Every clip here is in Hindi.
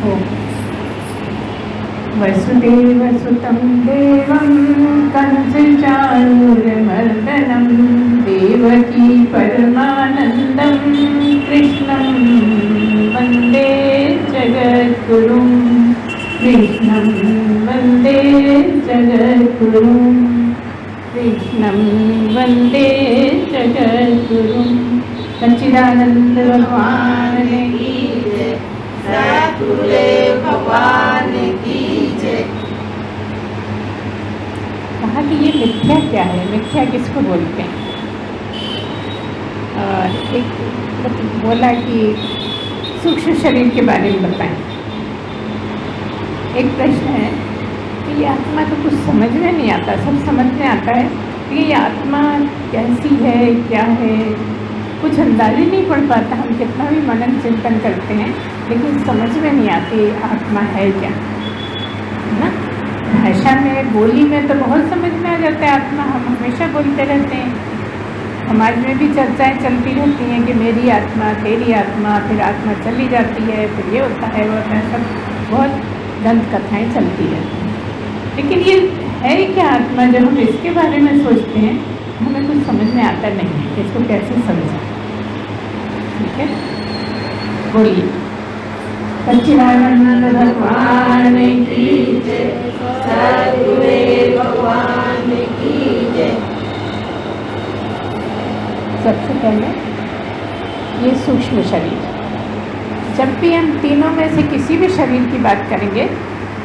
ओम वसुदेवसुतं देवं कंसचाणूरमर्दनं देवकी परमानन्दं कृष्णं वन्दे जगद्गुरुं कृष्णं वन्दे जगद्गुरुं कृष्णं वन्दे जगद्गुरुं सच्चिदानंद भगवान की जय, सद्गुरुदेव भगवान की जय। कहा कि ये मिथ्या क्या है, मिथ्या किसको बोलते हैं। और एक बोला कि सूक्ष्म शरीर के बारे में बताएं। एक प्रश्न है कि ये आत्मा तो कुछ समझ में नहीं आता, सब समझ में आता है कि ये आत्मा कैसी है, क्या है, कुछ अंदाज़ा नहीं पड़ पाता। हम कितना भी मनन चिंतन करते हैं लेकिन समझ में नहीं आती आत्मा है क्या, है ना। भाषा में, बोली में तो बहुत समझ में आ जाता है आत्मा, हम हमेशा बोलते रहते हैं। समाज में भी चर्चाएं चलती रहती हैं कि मेरी आत्मा, तेरी आत्मा, फिर आत्मा चली जाती है, फिर ये होता है, वो होता है, सब बहुत दंत कथाएँ चलती रहती हैं। लेकिन ये है क्या आत्मा, जब हम इसके बारे में सोचते हैं हमें कुछ समझ में आता नहीं है कि इसको कैसे समझें। ठीक है, बोलिए। सच्चिदानंद भगवान की जय, सद्गुरुदेव भगवान की जय। सबसे पहले ये सूक्ष्म शरीर, जब भी हम तीनों में से किसी भी शरीर की बात करेंगे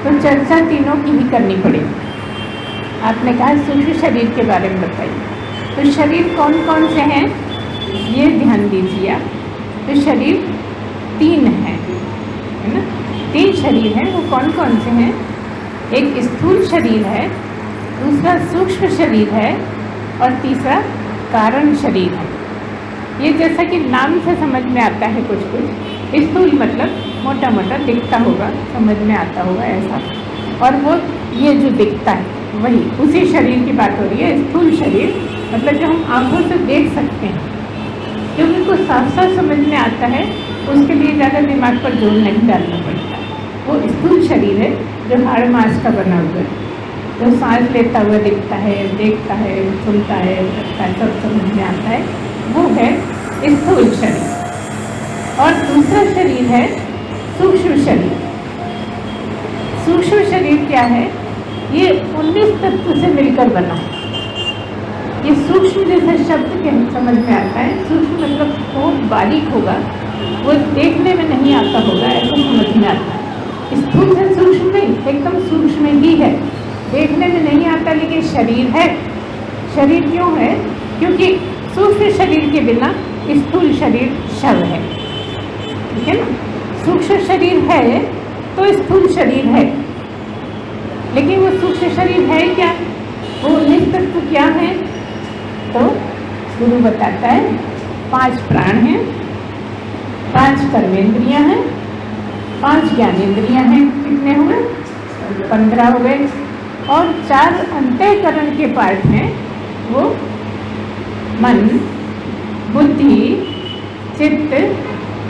तो चर्चा तीनों की ही करनी पड़ेगी। आपने कहा सूक्ष्म शरीर के बारे में बताइए, तो शरीर कौन कौन से हैं ये ध्यान दीजिए आप। तो शरीर तीन हैं, है ना, तीन शरीर हैं। वो कौन कौन से हैं? एक स्थूल शरीर है, दूसरा सूक्ष्म शरीर है और तीसरा कारण शरीर है। ये जैसा कि नाम से समझ में आता है कुछ कुछ, स्थूल मतलब मोटा मोटा दिखता होगा, समझ में आता होगा ऐसा, और वो ये जो दिखता है वही उसी शरीर की बात हो रही है। स्थूल शरीर मतलब जो हम आंखों से देख सकते हैं, क्योंकि कुछ साफ साफ समझ में आता है, उसके लिए ज़्यादा दिमाग पर जोर नहीं डालना पड़ता। वो स्थूल शरीर है जो हाड़ मांस का बना हुआ है, जो सांस लेता हुआ दिखता है, देखता है, सुनता है, करता है, सब समझ में आता है, वो है स्थूल शरीर। और दूसरा शरीर है सूक्ष्म शरीर। सूक्ष्म शरीर क्या है? ये 19 तत्व से मिलकर बना है। ये सूक्ष्म जैसे शब्द के समझ में आता है, सूक्ष्म मतलब बहुत बारीक होगा, वो देखने में नहीं आता होगा, ऐसा समझ में आता है। स्थूल से सूक्ष्म नहीं, एकदम सूक्ष्म ही है, देखने में नहीं आता लेकिन शरीर है। शरीर क्यों है? क्योंकि सूक्ष्म शरीर के बिना स्थूल शरीर शव है, ठीक है ना। सूक्ष्म शरीर है तो स्थूल शरीर है, लेकिन वो सूक्ष्म शरीर है क्या? वो 19 तत्व क्या है? तो गुरु बताता है 5 प्राण हैं, 5 कर्मेंद्रियां हैं, 5 ज्ञानेंद्रियां हैं। कितने हुए? 15 हो गए। और 4 अंतःकरण के पार्ट हैं, वो मन, बुद्धि, चित्त,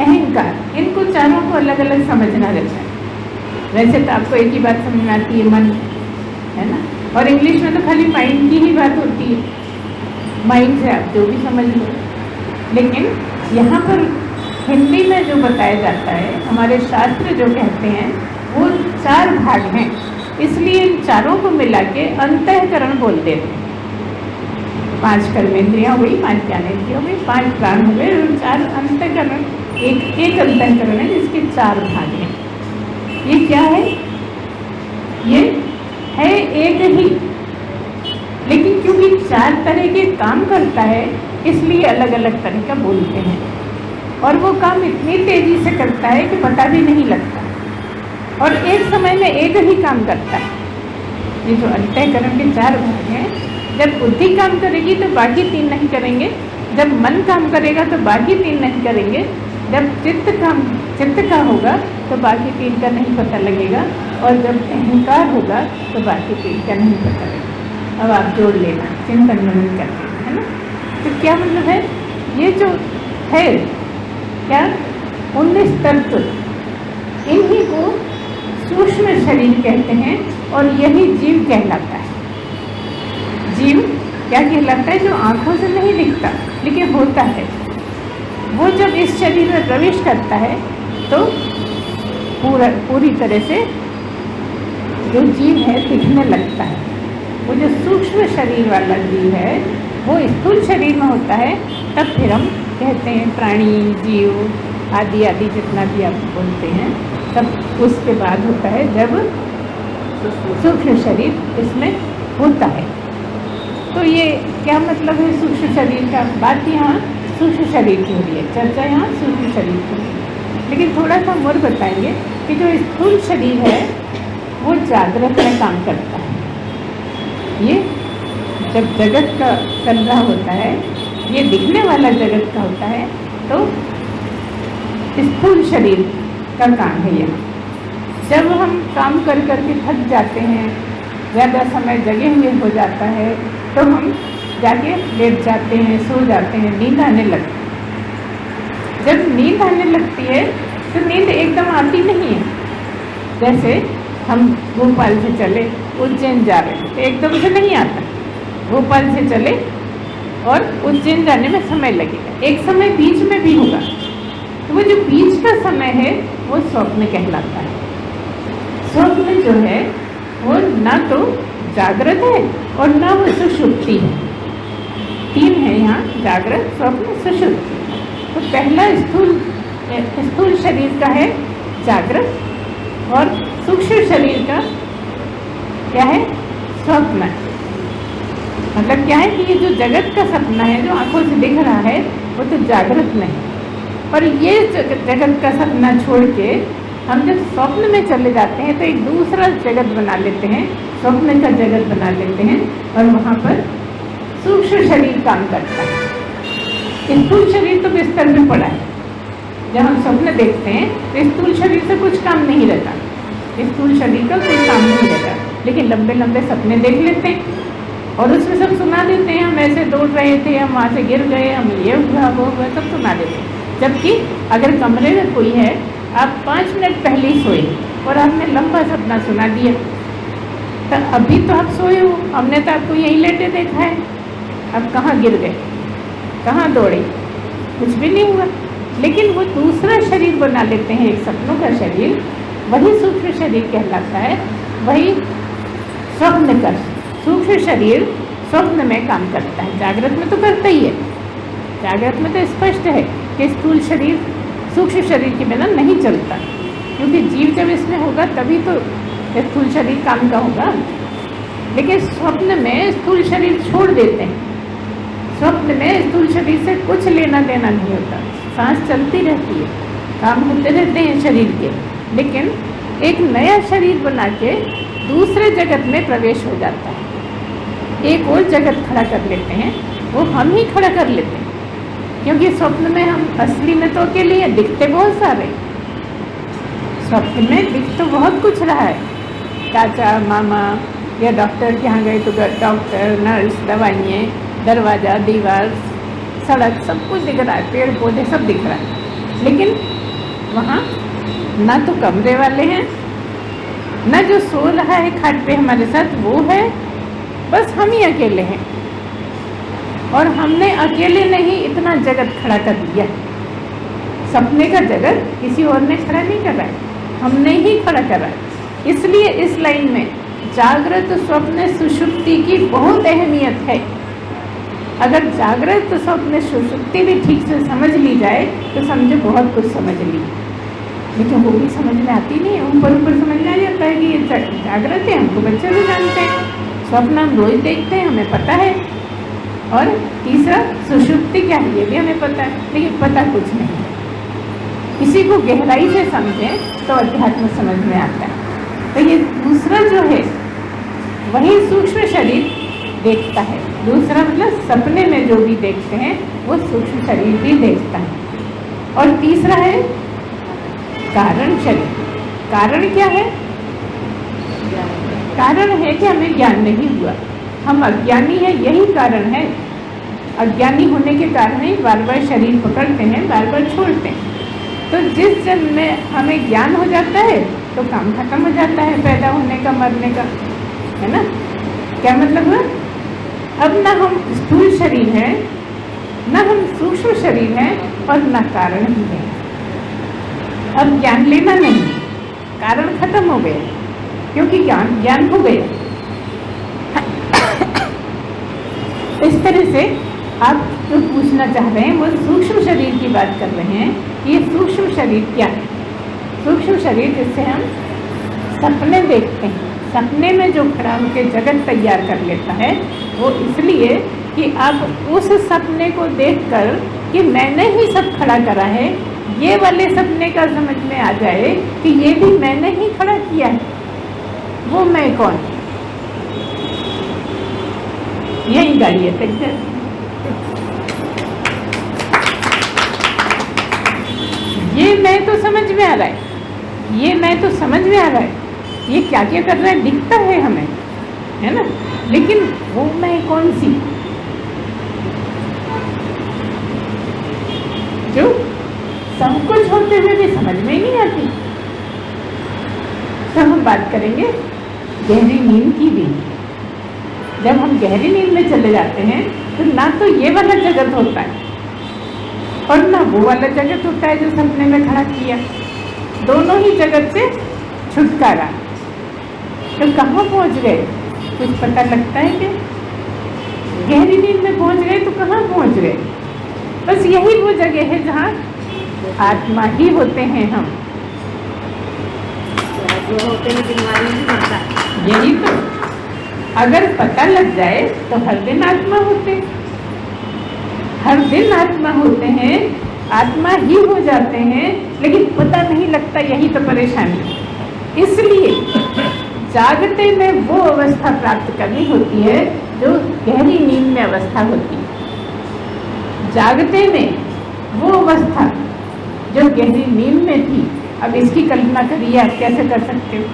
अहंकार। इनको चारों को अलग अलग समझना रहता है। वैसे तो आपको एक ही बात समझ में आती है, मन, है ना, और इंग्लिश में तो खाली माइंड की ही बात होती है, माइंड से आप जो भी समझ लो। लेकिन यहाँ पर हिंदी में जो बताया जाता है, हमारे शास्त्र जो कहते हैं, वो 4 भाग हैं, इसलिए इन चारों को मिला के अंतःकरण बोलते हैं। 5 कर्मेंद्रियाँ हुई, 5 ज्ञानेंद्रियाँ हुई, 5 प्राण हो गए और 4 अंतःकरण। एक अंतःकरण है जिसके 4 भाग हैं। ये क्या है? ये है एक ही, लेकिन क्योंकि 4 तरह के काम करता है इसलिए अलग अलग तरह का बोलते हैं। और वो काम इतनी तेजी से करता है कि पता भी नहीं लगता, और एक समय में एक ही काम करता है। ये जो अंतःकरण के 4 भाग हैं, जब बुद्धि काम करेगी तो बाकी 3 नहीं करेंगे, जब मन काम करेगा तो बाकी 3 नहीं करेंगे, जब चित्त का होगा तो बाकी 3 का नहीं पता लगेगा, और जब अहंकार होगा तो बाकी 3 का नहीं पता लगेगा। अब आप जोड़ लेना, चिंतन मनन करते हैं, है ना। तो क्या मतलब है? ये जो है क्या 19 तत्व, इन्हीं को सूक्ष्म शरीर कहते हैं और यही जीव कहलाता है। जीव क्या कहलाता है? जो आंखों से नहीं दिखता लेकिन होता है। वो जब इस शरीर में प्रवेश करता है तो पूरी तरह से जो जीव है दिखने लगता है। वो जो सूक्ष्म शरीर वाला जीव है वो स्थूल शरीर में होता है, तब फिर हम कहते हैं प्राणी, जीव आदि आदि जितना भी आप बोलते हैं, तब उसके बाद होता है जब सूक्ष्म शरीर इसमें होता है। तो ये क्या मतलब है सूक्ष्म शरीर का? बात यहाँ सूक्ष्म शरीर की हो रही है, चर्चा यहाँ सूक्ष्म शरीर की। लेकिन थोड़ा सा और बताएंगे कि जो स्थूल शरीर है वो जागृत में काम करता है। ये जब जगत का चल रहा होता है, ये दिखने वाला जगत का होता है, तो स्थूल शरीर का काम है यह। जब हम काम कर करके थक जाते हैं, ज़्यादा समय जगे हुए हो जाता है, तो हम जाके लेट जाते हैं, सो जाते हैं, नींद आने लगती है। जब नींद आने लगती है तो नींद एकदम आती नहीं है। जैसे हम भोपाल से चले उज्जैन जा रहे हैं तो एकदम से नहीं आता। भोपाल से चले और उज्जैन जाने में समय लगेगा, एक समय बीच में भी होगा। तो वो जो बीच का समय है वो स्वप्न कहलाता है। स्वप्न जो है वो ना तो जागृत है और ना वो सुषुप्ति है। तीन है यहाँ, जागृत, स्वप्न, सुषुप्ति। तो पहला स्थूल शरीर का है जागृत और सूक्ष्म शरीर का क्या है? स्वप्न। मतलब क्या है कि ये जो जगत का सपना है, जो आंखों से दिख रहा है, वो तो जागृत में है। और ये जगत का सपना छोड़ के हम जब स्वप्न में चले जाते हैं तो एक दूसरा जगत बना लेते हैं, स्वप्न का जगत बना लेते हैं, और वहाँ पर सूक्ष्म शरीर काम करता है। स्थूल शरीर तो बिस्तर में पड़ा है। जब हम स्वप्न देखते हैं तो स्थूल शरीर से कुछ काम नहीं रहता, स्थूल शरीर का कोई काम नहीं रहता, लेकिन लंबे लंबे सपने देख लेते हैं और उसमें सब सुना देते हैं। हम ऐसे दौड़ रहे थे, हम वहाँ से गिर गए, हम ये हुआ वो हुआ, सब सुना देते हैं। जबकि अगर कमरे में कोई है, आप 5 मिनट पहले ही सोए और आपने लंबा सपना सुना दिया, तो अभी तो आप सोए हो, हमने तो आपको यहीं लेटे देखा है। अब कहाँ गिर गए, कहाँ दौड़े, कुछ भी नहीं हुआ। लेकिन वो दूसरा शरीर बना लेते हैं, एक सपनों का शरीर, वही सूक्ष्म शरीर कहलाता है। वही स्वप्न का सूक्ष्म शरीर स्वप्न में काम करता है, जागृत में तो करता ही है। जागृत में तो स्पष्ट है कि स्थूल शरीर सूक्ष्म शरीर के बिना नहीं चलता, क्योंकि जीव जब इसमें होगा तभी तो स्थूल शरीर काम का होगा। लेकिन स्वप्न में स्थूल शरीर छोड़ देते हैं। स्वप्न में स्थूल शरीर से कुछ लेना देना नहीं होता, सांस चलती रहती है, काम होते रहते हैं शरीर के, लेकिन एक नया शरीर बना के दूसरे जगत में प्रवेश हो जाता है। एक और जगत खड़ा कर लेते हैं, वो हम ही खड़ा कर लेते हैं, क्योंकि स्वप्न में हम असली में तो अकेले हैं, दिखते बहुत सारे। स्वप्न में दिख तो बहुत कुछ रहा है, चाचा मामा या डॉक्टर के यहाँ गए तो डॉक्टर, नर्स, दवाइयाँ, दरवाज़ा, दीवार, सड़क, सब कुछ दिख रहा है, पेड़ पौधे सब दिख रहा है। लेकिन वहाँ ना तो कमरे वाले हैं, ना जो सो रहा है खाट पे हमारे साथ वो है, बस हम ही अकेले हैं। और हमने अकेले नहीं इतना जगत खड़ा कर दिया। सपने का जगत किसी और ने खड़ा नहीं कर रहा है, हमने ही खड़ा कर रहा है। इसलिए इस लाइन में जागृत, स्वप्न, सुषुप्ति की बहुत अहमियत है। अगर जागृत, स्वप्न, सुषुप्ति भी ठीक से समझ ली जाए तो समझो बहुत कुछ समझ ली। लेकिन वो भी समझ में आती नहीं है, ऊपर ऊपर समझ में आ जाता है कि ये जागृत है, हमको बच्चे भी जानते हैं, स्वप्न हम रोज देखते हैं, हमें पता है, और तीसरा सुषुप्ति क्या है ये भी हमें पता है, लेकिन पता कुछ नहीं है। किसी को गहराई से समझें तो अध्यात्म समझ में आता है। तो ये दूसरा जो है वही सूक्ष्म शरीर देखता है। दूसरा मतलब सपने में जो भी देखते हैं वो सूक्ष्म शरीर भी देखता है। और तीसरा है कारण शरीर। कारण क्या है? कारण है कि हमें ज्ञान नहीं हुआ, हम अज्ञानी हैं, यही कारण है। अज्ञानी होने के कारण ही बार बार शरीर पकड़ते हैं, बार बार छोड़ते हैं। तो जिस जन्म में हमें ज्ञान हो जाता है तो काम खत्म हो जाता है पैदा होने का, मरने का, है ना। क्या मतलब हुआ? अब ना हम स्थूल शरीर है, ना हम सूक्ष्म शरीर है, और ना कारण ही है। अब ज्ञान लेना नहीं, कारण खत्म हो गए, क्योंकि ज्ञान हो गया। इस तरह से आप जो पूछना चाह रहे हैं वो सूक्ष्म शरीर की बात कर रहे हैं। ये सूक्ष्म शरीर क्या है? सूक्ष्म शरीर जिससे हम सपने देखते हैं, सपने में जो खड़ा होकर जगत तैयार कर लेता है, वो इसलिए कि आप उस सपने को देखकर कि मैंने ही सब खड़ा करा है, ये वाले सपने का समझ में आ जाए कि ये भी मैंने ही खड़ा किया है। वो मैं कौन? यही गाड़ी है टक्कर। ये मैं तो समझ में आ रहा है, ये मैं तो समझ में आ रहा है, ये क्या क्या कर रहा है दिखता है हमें, है ना। लेकिन वो मैं कौन सी जो सब कुछ होते हुए भी समझ में नहीं आती। तो हम बात करेंगे गहरी नींद की भी। जब हम गहरी नींद में चले जाते हैं तो ना तो ये वाला जगत होता है और ना वो वाला जगत होता है जो सपने में खड़ा किया। दोनों ही जगत से छुटकारा। तो कहाँ पहुँच गए? कुछ पता लगता है कि गहरी नींद में पहुँच गए तो कहाँ पहुँच गए? बस यही वो जगह है जहाँ आत्मा ही होते हैं हम। जो होते हैं बीमारी नहीं होता। यही तो, अगर पता लग जाए तो हर दिन आत्मा होते, हर दिन आत्मा होते हैं, आत्मा ही हो जाते हैं, लेकिन पता नहीं लगता। यही तो परेशानी। इसलिए जागते में वो अवस्था प्राप्त करनी होती है जो गहरी नींद में अवस्था होती है। जागते में वो अवस्था जो गहरी नींद में थी, अब इसकी कल्पना करिए आप कैसे कर सकते हो,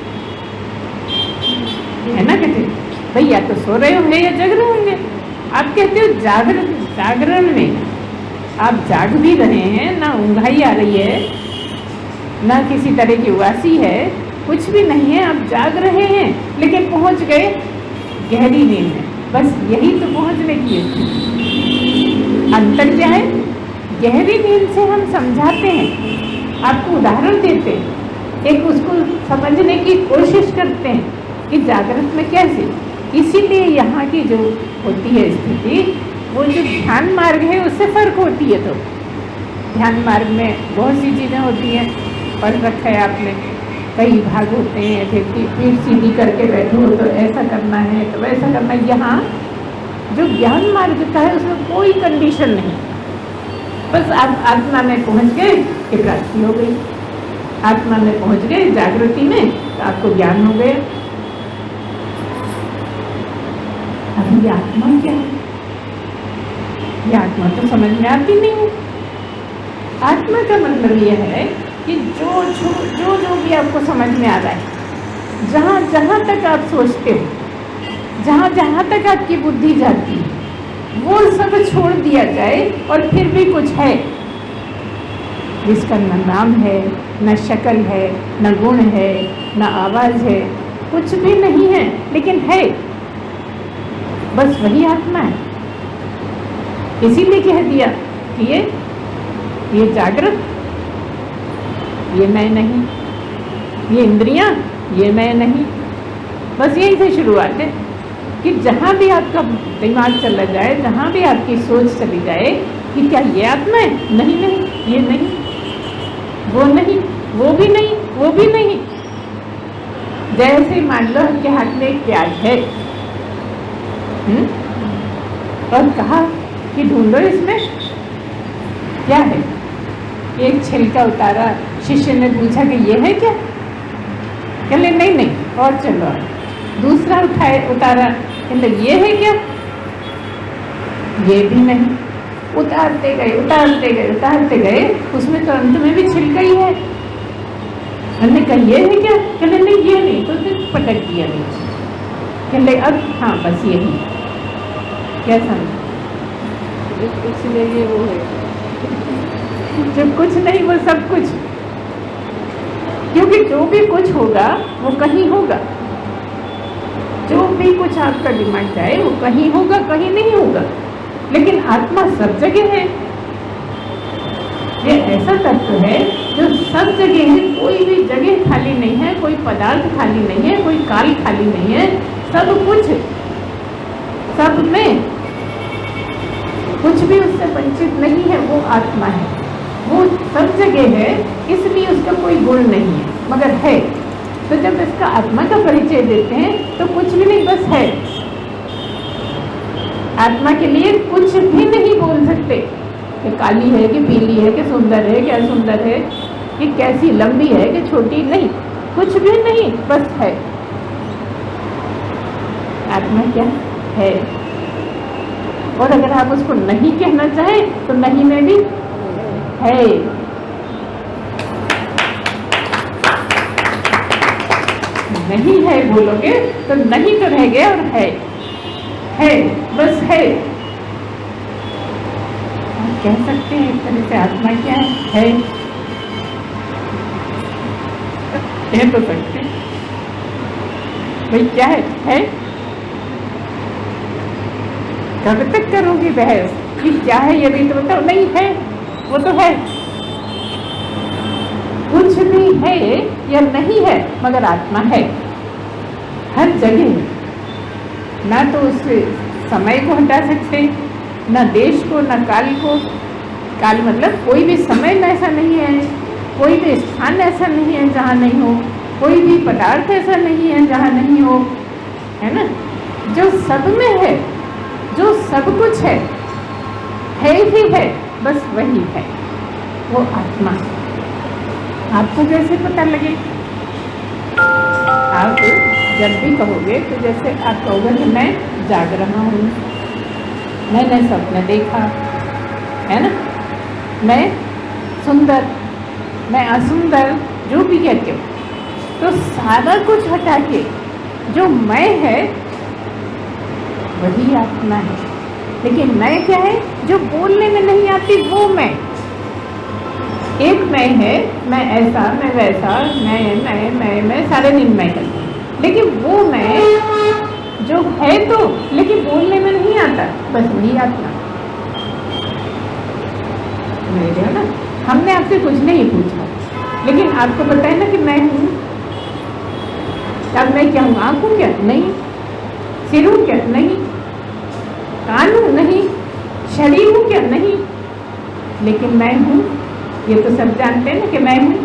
है ना। कहते भाई या तो सो रहे होंगे या जग रहे होंगे। आप कहते हो जागरण में आप जाग भी रहे हैं, ना ऊंघाई आ रही है, ना किसी तरह की उदासी है, कुछ भी नहीं है, आप जाग रहे हैं, लेकिन पहुंच गए गहरी नींद में। बस यही तो पहुंचने की स्थिति। अंतर क्या है? गहरी नींद से हम समझाते हैं, आपको उदाहरण देते हैं, एक उसको समझने की कोशिश करते हैं कि जागृत में कैसे। इसीलिए यहाँ की जो होती है स्थिति, वो जो ध्यान मार्ग है उससे फर्क होती है। तो ध्यान मार्ग में बहुत सी चीज़ें होती हैं, पढ़ रखा है आपने, कई भाग होते हैं, फिर पीठ सीधी करके बैठो तो ऐसा करना है तो वैसा करना है। यहाँ जो ज्ञान मार्ग का है उसमें कोई कंडीशन नहीं, बस आप आत्मा में पहुँच गए कि प्राप्ति हो गई, आत्मा में पहुँच गए जागृति में तो आपको ज्ञान हो गया। अब ये आत्मा क्या है? ये आत्मा तो समझ में आती नहीं है। आत्मा का मतलब यह है कि जो भी आपको समझ में आ रहा है, जहाँ जहाँ तक आप सोचते हो, जहाँ जहाँ तक आपकी बुद्धि जाती है, वो सब छोड़ दिया जाए और फिर भी कुछ है जिसका न नाम है, न शक्ल है, न गुण है, न आवाज़ है, कुछ भी नहीं है, लेकिन है, बस वही आत्मा है। इसीलिए कह दिया कि ये जागृत, ये मैं नहीं, ये इंद्रियां, ये मैं नहीं। बस यही से शुरुआत है कि जहाँ भी आपका दिमाग चला जाए, जहाँ भी आपकी सोच चली जाए कि क्या ये आत्मा है? नहीं नहीं, ये नहीं, वो नहीं, वो भी नहीं, वो भी नहीं। जैसे मान लो आपके हाथ में एक प्याज है, और कहा कि ढूंढो इसमें क्या है। एक छिलका उतारा, शिष्य ने पूछा कि ये है क्या? कहले नहीं नहीं, और चलो। दूसरा उतारा, कहले ये है क्या? ये भी नहीं। उतारते गए, उसमें तो अंत में भी छिलका ही है। हमने कहा ये है क्या? कहले नहीं ये नहीं, तो फिर पटक दिया नीचे। कहले अब हाँ बस यही। क्या समझ? कुछ नहीं है वो है, जो कुछ नहीं वो सब कुछ। क्योंकि जो भी कुछ होगा वो कहीं होगा, जो भी कुछ आपका दिमाग जाए वो कहीं होगा, कहीं नहीं होगा। लेकिन आत्मा सब जगह है। ये ऐसा तत्व है जो सब जगह है, कोई भी जगह खाली नहीं है, कोई पदार्थ खाली नहीं है, कोई काल खाली नहीं है, सब कुछ, सब में कुछ भी उससे वंचित नहीं है, वो आत्मा है। वो सब जगह है, इसलिए उसका कोई गुण नहीं है, मगर है। तो जब इसका आत्मा का परिचय देते हैं तो कुछ भी नहीं, बस है। आत्मा के लिए कुछ भी नहीं बोल सकते कि काली है कि पीली है कि सुंदर है कि असुंदर है कि कैसी लंबी है कि छोटी, नहीं, कुछ भी नहीं, बस है। आत्मा क्या है। और अगर आप उसको नहीं कहना चाहें तो नहीं में भी है। नहीं है बोलोगे तो नहीं तो रह गया, और है, बस है। आप कह सकते हैं एक तरह से आत्मा क्या है, कह तो सकते हैं। भाई क्या है? कब तक करोगे बहस कि क्या है ये भी तो बताओ। नहीं है, वो तो है। कुछ भी है या नहीं है, मगर आत्मा है हर जगह। ना तो उस समय को हटा सकते, ना देश को, ना काल को। काल मतलब कोई भी समय में ऐसा नहीं है, कोई भी स्थान ऐसा नहीं है जहाँ नहीं हो, कोई भी पदार्थ ऐसा नहीं है जहाँ नहीं हो, है ना। जो सब में है, जो सब कुछ है ही है, बस वही है, वो आत्मा। आपको कैसे पता लगे? आप जब भी कहोगे तो जैसे आप कहोगे कि मैं जाग रहा हूँ, मैंने सपने देखा, है ना, मैं सुंदर, मैं असुंदर, जो भी कहते हो, तो सारा कुछ हटा के जो मैं है वही आत्मा है। लेकिन मैं क्या है जो बोलने में नहीं आती, वो मैं। एक मैं है, मैं ऐसा, मैं वैसा, मैं सारे दिन मैं करती हूँ। लेकिन वो मैं जो है तो, लेकिन बोलने में नहीं आता, बस वही आत्मा। मेरे हो ना, हमने आपसे कुछ नहीं पूछा, लेकिन आपको पता है ना कि मैं हूँ। अब मैं क्या हूँ? आँख हूँ क्या? नहीं। सिर हूँ क्या? नहीं। कान हूँ? नहीं। शरीर हूँ क्या? नहीं। लेकिन मैं हूँ, ये तो सब जानते हैं ना कि मैं हूँ।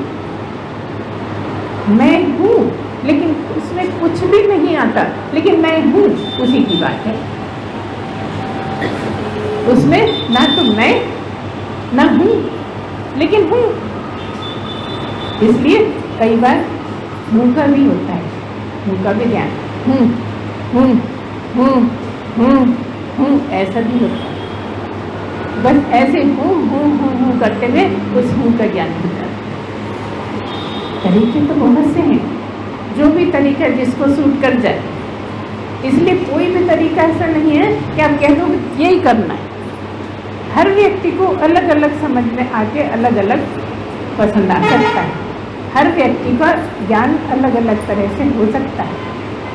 मैं हूँ, लेकिन उसमें कुछ भी नहीं आता, लेकिन मैं हूँ, उसी की बात है। उसमें ना तो मैं ना हूँ, लेकिन हूँ। इसलिए कई बार मुँह का भी होता है, मुँह का भी ध्यान, हूँ हूँ हूँ हूँ हूँ, ऐसा भी होता है। बस ऐसे हूँ करते हुए उस हूँ का ज्ञान होता है। तरीके तो बहुत से हैं, जो भी तरीका जिसको सूट कर जाए। इसलिए कोई भी तरीका ऐसा नहीं है कि आप कह दो यही करना है। हर व्यक्ति को अलग अलग समझ में आके अलग अलग पसंद आ सकता है। हर व्यक्ति का ज्ञान अलग अलग तरह से हो सकता है।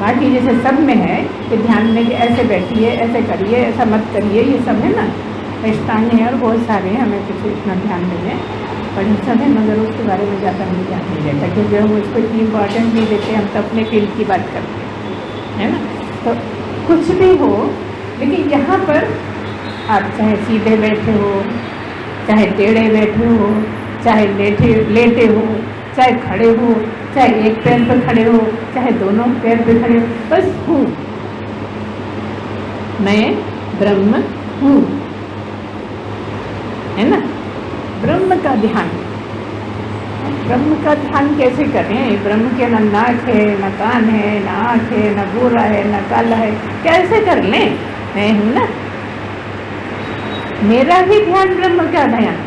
बाकी जैसे सब में है कि ध्यान में कि ऐसे बैठिए, ऐसे करिए, ऐसा मत करिए, ये सब है ना, अष्टांग है और बहुत सारे हैं, हमें कुछ इतना ध्यान नहीं है, पर ये सब है, मगर उसके बारे में ज़्यादा हमें ध्यान नहीं रहता, क्योंकि हम उसको इतनी इम्पॉर्टेंट नहीं देते। हम तो अपने फील्ड की बात करते हैं, है ना। तो कुछ भी हो, लेकिन यहाँ पर आप चाहे सीधे बैठे हो, चाहे टेढ़े बैठे हो, चाहे लेटे हो, चाहे खड़े हो, चाहे एक पैर पर खड़े हो, चाहे दोनों पैर पर खड़े हो, बस हूँ, मैं ब्रह्म हूँ, है ना। ब्रह्म का ध्यान, ब्रह्म का ध्यान कैसे करें? ब्रह्म के न नाक है, न कान है, न आँख है, न गोरा है, न काला है, कैसे कर लें? मैं हूँ ना, मेरा भी ध्यान ब्रह्म का ध्यान।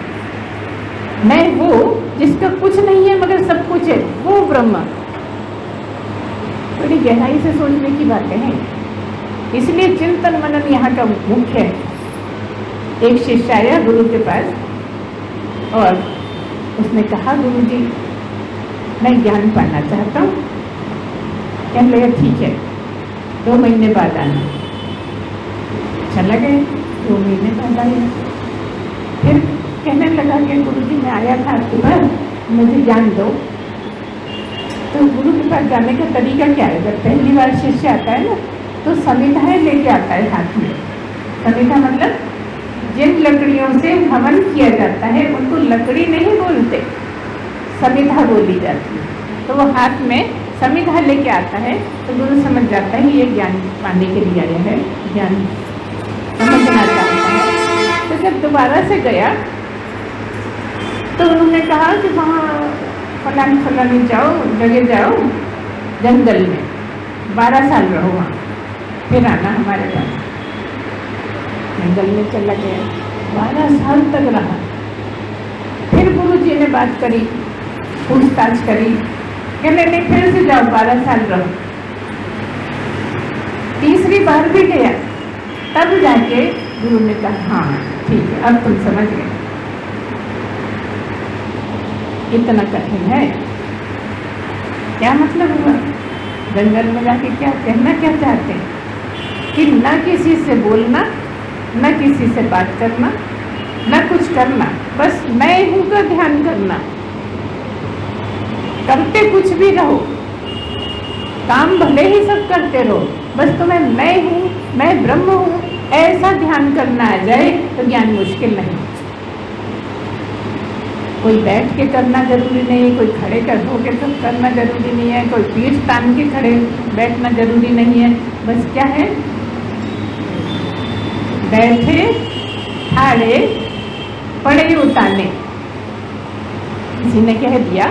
मैं वो जिसका कुछ नहीं है मगर सब कुछ है, वो ब्रह्म। बड़ी गहराई से सोचने की बातें हैं, इसलिए चिंतन मनन यहाँ का मुख्य है। एक शिष्य आया गुरु के पास और उसने कहा, गुरु जी मैं ज्ञान पाना चाहता हूँ। कहने लगे ठीक है, 2 महीने बाद आना। चला गए, 2 महीने बाद आया। फिर कहने लगा कि गुरुजी मैं आया था आपके पास, मुझे ज्ञान दो। तो गुरु के पास जाने का तरीका क्या है? जब पहली बार शिष्य आता है ना, तो समिधाएं लेके आता है हाथ में। समिधा मतलब जिन लकड़ियों से हवन किया जाता है उनको लकड़ी नहीं बोलते, समिधा बोली जाती है। तो वो हाथ में समिधा लेके आता है, तो गुरु समझ जाता है ये ज्ञान पाने के लिए आया है, ज्ञान समझना चाहता है। तो जब दोबारा से गया तो उन्होंने कहा कि वहाँ फलानी जाओ, जगह जाओ जंगल में, 12 साल रहो वहाँ, फिर आना हमारे पास। जंगल में चला गया, 12 साल तक रहा। फिर गुरुजी ने बात करी, पूछताछ करी, कहने नहीं फिर से जाओ, 12 साल रहो। तीसरी बार भी गया, तब जाके गुरु ने कहा हाँ ठीक है, अब तुम समझ गए। इतना कठिन है, क्या मतलब हुआ? जंगल में जाके क्या कहना क्या चाहते हैं? कि न किसी से बोलना, न किसी से बात करना, न कुछ करना, बस मैं हूँ का ध्यान करना। करते कुछ भी रहो, काम भले ही सब करते रहो, बस तुम्हें मैं हूँ, मैं ब्रह्म हूँ, ऐसा ध्यान करना आ जाए तो ज्ञान मुश्किल नहीं। कोई बैठ के करना जरूरी नहीं है, कोई खड़े कर होकर सब करना जरूरी नहीं है, कोई पीठ तान के खड़े बैठना जरूरी नहीं है। बस क्या है, बैठे ठाड़े पड़े उताने। किसी ने कह दिया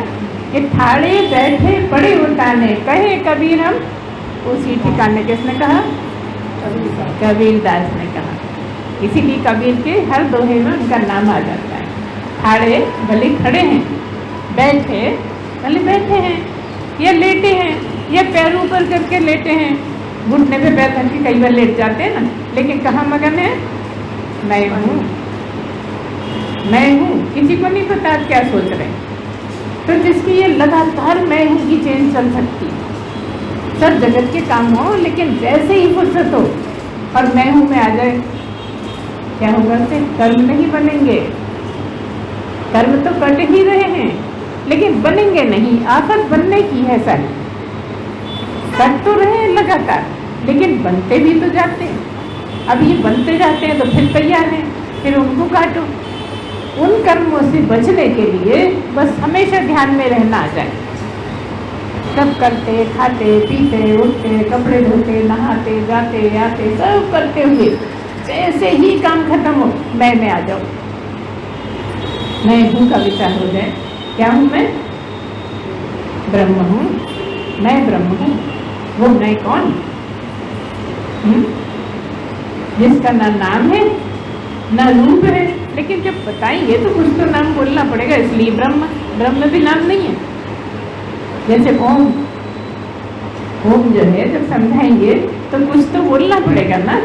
कि ठाड़े बैठे पड़े उताने, कहे कबीर हम उसी ठिकाने। किसने कहा? कबीरदास ने कहा। इसीलिए कबीर के हर दोहे में उनका नाम आ जाता है। ठाड़े भले खड़े हैं, बैठे भले बैठे हैं, या लेटे हैं, या पैर ऊपर करके लेटे हैं, घुटने पे पैर रख के कई बार लेट जाते हैं ना, लेकिन कहाँ मगन है? मैं हूँ, मैं हूँ। किसी को नहीं पता आप क्या सोच रहे हैं। तो जिसकी ये लगातार मैं हूँ की चेन चल सकती है, सब जगत के काम हो, लेकिन जैसे ही फुर्सत हो और मैं हूँ में आ जाए, क्या होगा? से कर्म नहीं बनेंगे। कर्म तो कट ही रहे हैं, लेकिन बनेंगे नहीं। आफत बनने की है सारी। कट तो रहे हैं लगातार, लेकिन बनते भी तो जाते हैं। अब ये बनते जाते हैं तो फिर तैयार हैं, फिर उनको काटो। उन कर्मों से बचने के लिए बस हमेशा ध्यान में रहना आ जाए। सब करते, खाते, पीते, उठते, कपड़े धोते, नहाते, जाते, आते, सब करते हुए जैसे ही काम खत्म हो, मैं में आ जाओ। मैं हूँ का विचार हो जाए। क्या हूँ मैं? ब्रह्म हूँ, मैं ब्रह्म हूँ। वो मैं कौन? जिसका ना नाम है ना रूप है, लेकिन जब बताएंगे तो कुछ तो नाम बोलना पड़ेगा, इसलिए ब्रह्म। ब्रह्म भी नाम नहीं है। जैसे ओम, ओम जो है जब समझाएंगे तो कुछ तो बोलना पड़ेगा ना,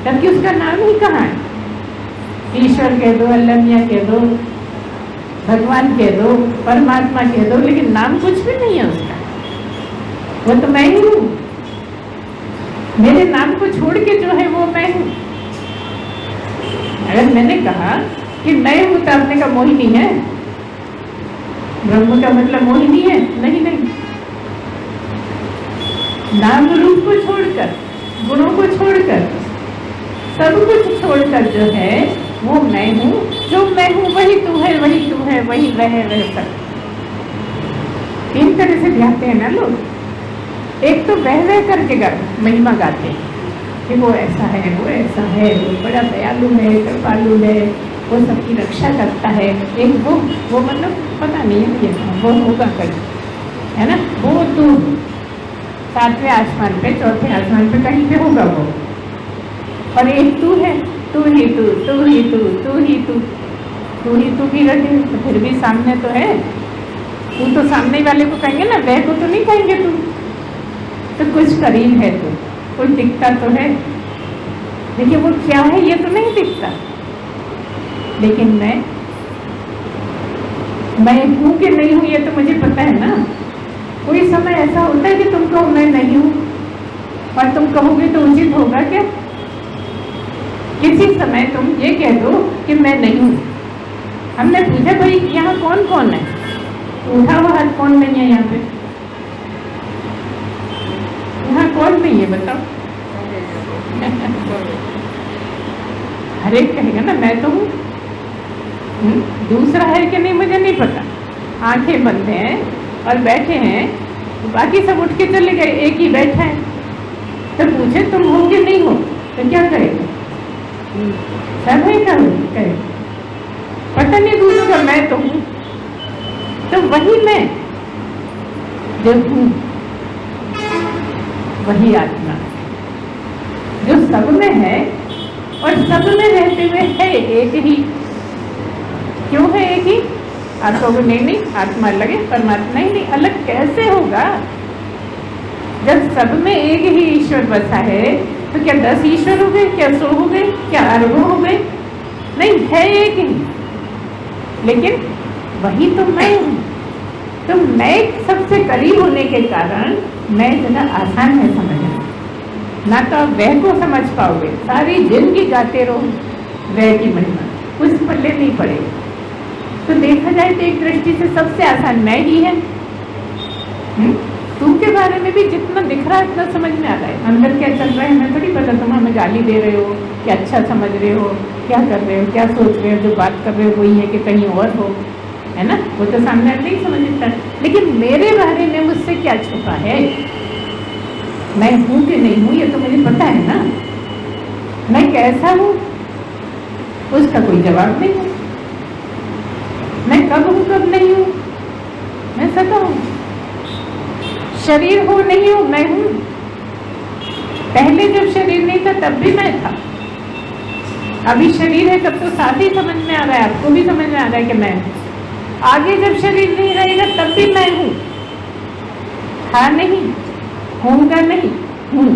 जबकि उसका नाम ही कहाँ है? ईश्वर कह दो, अल्लाह मियाँ कह दो, भगवान कह दो, परमात्मा कह दो, लेकिन नाम कुछ भी नहीं है उसका। वो तो मैं ही हूँ। मेरे नाम को छोड़ के जो है वो मैं हूँ। अगर मैंने कहा कि मैं हूँ तो आपने कहा मोहिनी है। ब्रह्म का मतलब मोहिनी है? नहीं नहीं। नाम रूप को छोड़कर, गुणों को छोड़कर, सब कुछ छोड़कर जो है वो मैं हूँ। जो मैं हूँ वही तू है, वही तू है, वही वह है, वह सब। 3 तरह से गाते हैं ना लोग। एक तो वह करके महिमा गाते हैं कि वो ऐसा है, वो ऐसा है, वो बड़ा दयालु है, कृपालु है, वो सबकी रक्षा करता है। एक वो मतलब पता नहीं है ये वो होगा कहीं, है ना? वो तू 7वें आसमान पे, 4थे आसमान पे कहीं पे होगा वो। और एक तू है, तू ही तू, तू ही तू, तू ही तू, तू ही तू की रटे, तो फिर भी सामने तो है। तू तो सामने वाले को कहेंगे ना, वह को तो नहीं कहेंगे तू। तो कुछ करीब है तू, कुछ दिखता तो है, लेकिन वो क्या है ये तो नहीं दिखता। लेकिन मैं मैं हूँ कि नहीं हूँ ये तो मुझे पता है ना। कोई समय ऐसा होता है कि तुम कहो मैं नहीं हूँ और तुम कहोगे तो उचित होगा क्या? किसी समय तुम ये कह दो कि मैं नहीं हूँ। हमने पूछा भाई यहाँ कौन कौन है, उठा हुआ हाथ कौन नहीं है यहाँ पे? यहाँ कौन नहीं है बताओ? हर एक कहेगा ना मैं तो हूँ। दूसरा है कि नहीं मुझे नहीं पता। आंखें बंद हैं और बैठे हैं, तो बाकी सब उठ के चले गए, एक ही बैठा है। तो पूछे तुम हो कि नहीं हो, तो क्या करेगा? सब है कहे पता नहीं दूसरा मैं तो हूँ। तो वही मैं जो हूँ वही आत्मा जो सब में है और सब में रहते हुए है एक ही। क्यों है एक ही? आप कहोगे नहीं आत्मा अलग है, परमात्मा ही नहीं। अलग कैसे होगा? जब सब में एक ही ईश्वर बसा है तो क्या 10 ईश्वर हो गए, क्या 100 हो गए, क्या अरबों हो गए? नहीं, है एक ही। लेकिन वही तो मैं हूँ। तो मैं सबसे करीब होने के कारण मैं ज़रा आसान है समझना। ना तो आप वह को समझ पाओगे, सारी जिंदगी गाते रहो वह की महिमा, कुछ पल्ले नहीं पड़ेगा। तो देखा जाए तो एक दृष्टि से सबसे आसान मैं ही है। तुम के बारे में भी जितना दिख रहा है इतना समझ में आ रहा है। अंदर क्या चल रहा है हमें थोड़ी पता। तुम हमें गाली दे रहे हो, क्या अच्छा समझ रहे हो, क्या कर रहे हो, क्या सोच रहे हो, जो बात कर रहे हो वही है कि कहीं और हो, है ना? वो तो सामने नहीं समझता। लेकिन मेरे बारे में मुझसे क्या छुपा है, मैं हूँ कि नहीं हूँ, ये तो मुझे पता है ना। मैं कैसा हूँ उसका कोई जवाब नहीं है। मैं कब हूँ कब नहीं हूँ, मैं सदा हूँ। शरीर हो नहीं हूँ, मैं हूँ। पहले जब शरीर नहीं था तब भी मैं था। अभी शरीर है तब तो साथ ही समझ में आ रहा है, आपको भी समझ में आ रहा है कि मैं हूँ। आगे जब शरीर नहीं रहेगा तब भी मैं हूँ। था नहीं, होऊंगा नहीं, हूँ।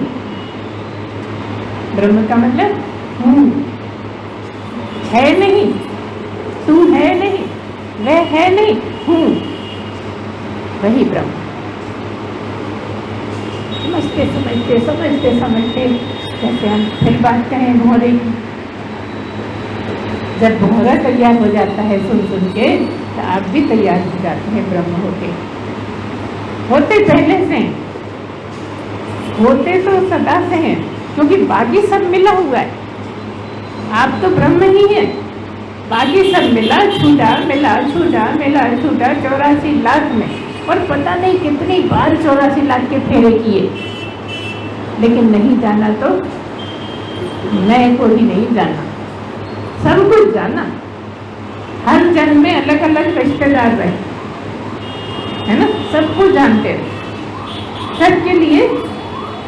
ब्रह्म का मतलब हूँ। है नहीं, तू है नहीं, वह है नहीं, हूँ, वही ब्रह्म। समझते समझते समझते समझते जैसे हम फिर बात करें भौरे की। जब भौरा तैयार हो जाता है सुन सुन के, तो आप भी तैयार हो जाते हैं ब्रह्म होके। होते पहले से, होते तो सदा से हैं, क्योंकि बाकी सब मिला हुआ है। आप तो ब्रह्म ही हैं, बाकी सब मिला छूटा मिला छूटा मिला छूटा 84 लाख में। और पता नहीं कितनी बार 84 लाख के फेरे किए, लेकिन नहीं जाना तो मैं को ही नहीं जाना। सब कुछ जाना। हर जन्म में अलग अलग रिश्तेदार रहे, है ना? सबको जानते रहे, सबके लिए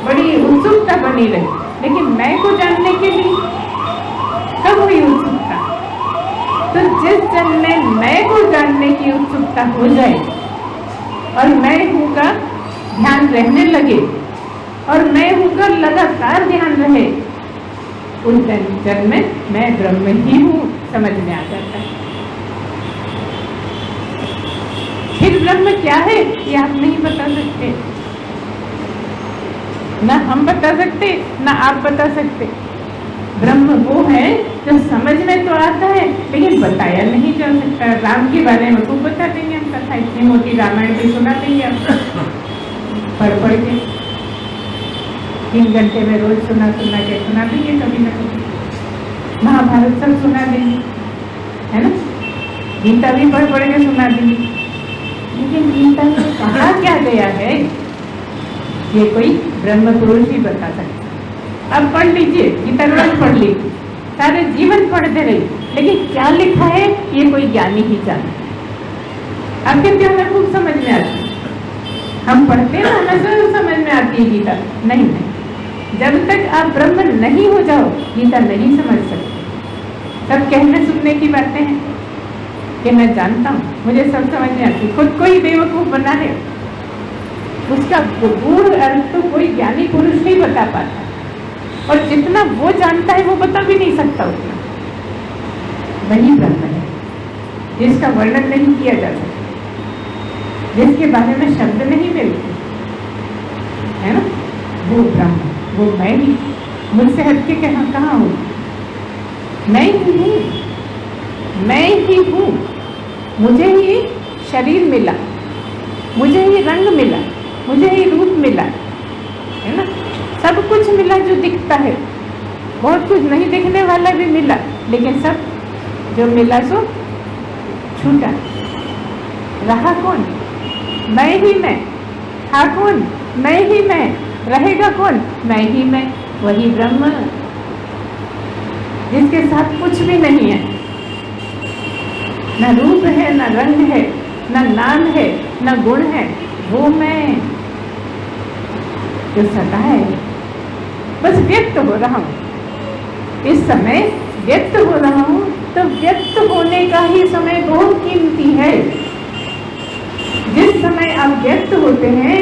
बड़ी उत्सुकता बनी रही। लेकिन मैं को जानने के लिए कब हुई उत्सुकता? तो जिस जन्म में मैं को जानने की उत्सुकता हो जाए और मैं हूँ का ध्यान रहने लगे और मैं हूँ का लगातार ध्यान रहे, उन जन्म में मैं ब्रह्म ही हूँ समझ में आ जाता है। फिर ब्रह्म क्या है ये आप नहीं बता सकते, ना हम बता सकते, ना आप बता सकते। ब्रह्म वो है जो समझ में तो आता है लेकिन बताया नहीं जा सकता। राम के बारे में खूब बता देंगे हम कथा, इतनी मोटी रामायण भी सुना देंगे आपको पढ़ पढ़ के। 3 घंटे में रोज सुना के सुना देंगे कभी ना कभी। महाभारत सब सुना देंगे, है ना? गीता भी पढ़ पढ़ के सुना देंगे। लेकिन गीता में कहा क्या गया है ये कोई ब्रह्म पुरुष ही बता सकता। अब पढ़ लीजिए, गीता रोज पढ़ लीजिए, सारे जीवन पढ़ते रहिए, लेकिन क्या लिखा है ये कोई ज्ञानी ही जाने। आपके ध्यान में खूब समझ में आती है। हम पढ़ते हैं ना, हमें समझ में आती है गीता। नहीं, जब तक आप ब्रह्म नहीं हो जाओ गीता नहीं समझ सकते। सब कहने सुनने की बातें हैं कि मैं जानता हूँ, मुझे सब समझ में आती। खुद को ही बेवकूफ बना है, उसका गूढ़ अर्थ तो कोई ज्ञानी पुरुष नहीं बता पाता, और जितना वो जानता है वो बता भी नहीं सकता उतना। वही ब्रह्म है। जिसका वर्णन नहीं किया जा सकता, जिसके बारे में शब्द नहीं मिलते, है ना, वो ब्रह्म, वो मैं ही, मुझसे हटके कहाँ हूँ, मैं ही हूँ, मैं ही हूँ। मुझे ही शरीर मिला, मुझे ही रंग मिला, मुझे ही रूप मिला, है ना, सब कुछ मिला जो दिखता है, बहुत कुछ नहीं दिखने वाला भी मिला, लेकिन सब जो मिला सो छूटा। रहा कौन? मैं ही मैं। था कौन? मैं ही मैं। रहेगा कौन? मैं ही मैं। वही ब्रह्म जिसके साथ कुछ भी नहीं है, न रूप है, न रंग है, न नाम है, न गुण है, वो मैं जो सदा है, बस व्यक्त हो रहा हूँ। इस समय व्यक्त हो रहा हूँ, तो व्यक्त होने का ही समय बहुत कीमती है। जिस समय आप व्यक्त होते हैं,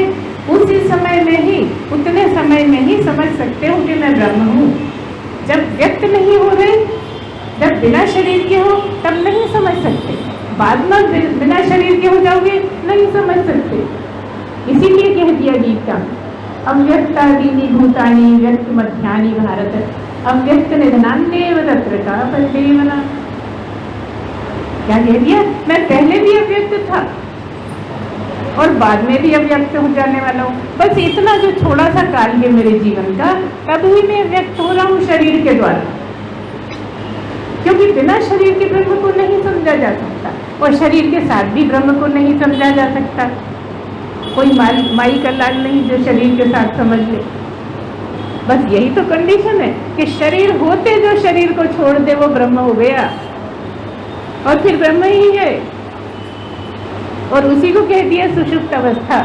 उसी समय में ही, उतने समय में ही समझ सकते हो कि मैं ब्रह्म हूँ। जब व्यक्त नहीं हो रहे, जब बिना शरीर के हो, तब नहीं समझ सकते। बाद में बिना शरीर के हो जाओगे, नहीं समझ सकते। इसीलिए कह दिया गीता, अव्यक्तादीनि भूतानि व्यक्त मध्यानि भारत, अव्यक्त निधनान्येव तत्र का परिदेवना। क्या कह दिया? मैं पहले भी अव्यक्त था और बाद में भी अव्यक्त हो जाने वाला हूँ। बस इतना जो थोड़ा सा काल है मेरे जीवन का, तभी मैं व्यक्त हो रहा हूँ शरीर के द्वारा, क्योंकि बिना शरीर के ब्रह्म को नहीं समझा जा सकता, और शरीर के साथ भी ब्रह्म को नहीं समझा जा सकता। कोई माई का लाल नहीं जो शरीर के साथ समझ ले। बस यही तो कंडीशन है कि शरीर होते जो शरीर को छोड़ दे, वो ब्रह्म हो गया, और फिर ब्रह्म ही है। और उसी को कह दिया सुषुप्त अवस्था,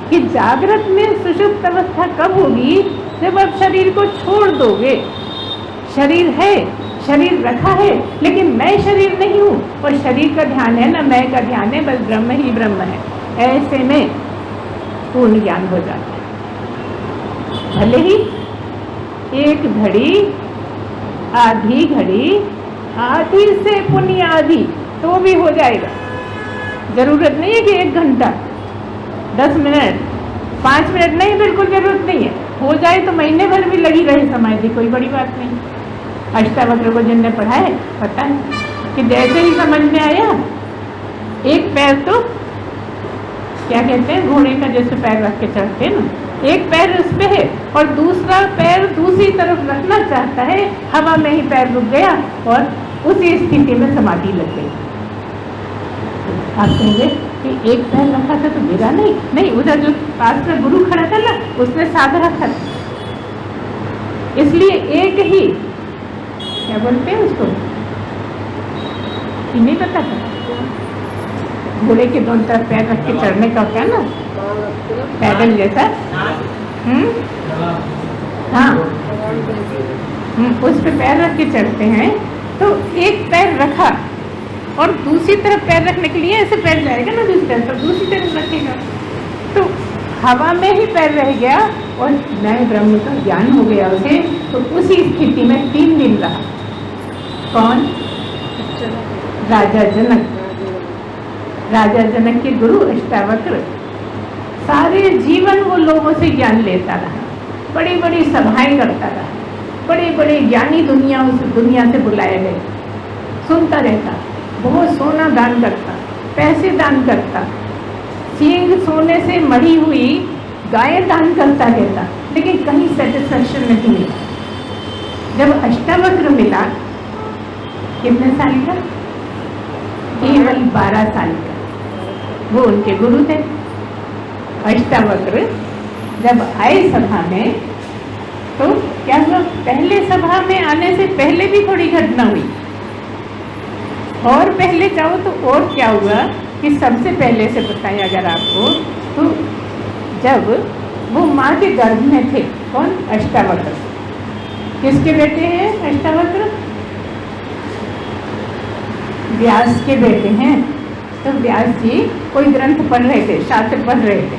कि जागृत में सुषुप्त अवस्था कब होगी? जब आप शरीर को छोड़ दोगे। शरीर है, शरीर रखा है, लेकिन मैं शरीर नहीं हूँ, और शरीर का ध्यान है ना मैं का ध्यान है, बस ब्रह्म ही ब्रह्म है। ऐसे में पूर्ण ज्ञान हो जाता है। भले ही एक घड़ी, आधी घड़ी, आधी से पुण्य आधी, तो भी हो जाएगा। जरूरत नहीं है कि 1 घंटा, 10 मिनट, 5 मिनट नहीं, बिल्कुल जरूरत नहीं है। हो जाए तो महीने भर भी लगी रहे समाधि, कोई बड़ी बात नहीं। अष्टावक्र को जिनने पढ़ा है पता है कि जैसे ही समझ में आया, एक पैर तो क्या कहते हैं, घोड़े का जैसे पैर रख के चढ़ते हैं ना, एक पैर उस पे है और दूसरा पैर दूसरी तरफ रखना चाहता है, हवा में ही पैर रुक गया और उसी स्थिति में समाधि लग गई। आप कहेंगे कि एक पैर रखा था तो गिरा नहीं? नहीं, उधर जो पास में गुरु खड़ा था ना, उसने साधा रखा था, इसलिए एक ही, क्या बोलते हैं उसको, नहीं पता था, घोड़े के दोनों तरफ पैर रख के चढ़ने का होता है ना, पैदल जैसा। हाँ, उस पे पैर रख के चढ़ते हैं, तो एक पैर रखा और दूसरी तरफ पैर रखने के लिए ऐसे पैर जाएगा ना, दूसरी तरफ, दूसरी तरफ रखेगा, तो हवा में ही पैर रह गया और नए ब्रह्म का ज्ञान हो गया उसे। तो उसी स्थिति में 3 दिन रहा। कौन? राजा जनक। राजा जनक के गुरु अष्टावक्र सारे जीवन वो लोगों से ज्ञान लेता रहा, बड़ी बड़ी सभाएं करता रहा, बड़े बड़े ज्ञानी दुनिया से बुलाए गए, सुनता रहता, बहुत सोना दान करता, पैसे दान करता, सींग सोने से मढ़ी हुई गायें दान करता रहता, लेकिन कहीं सेटिस्फैक्शन नहीं मिला। जब अष्टावक्र मिला, कितने साल का? केवल 12 साल का। वो उनके गुरु थे। अष्टावक्र जब आए सभा में, तो क्या हुआ? पहले सभा में आने से पहले भी थोड़ी घटना हुई, और पहले जाओ तो और क्या हुआ कि सबसे पहले से बताएं अगर आपको, तो जब वो माँ के गर्भ में थे, कौन? अष्टावक्र। किसके बेटे हैं अष्टावक्र? व्यास के बेटे हैं। तो व्यास जी कोई ग्रंथ पढ़ रहे थे, शास्त्र पढ़ रहे थे,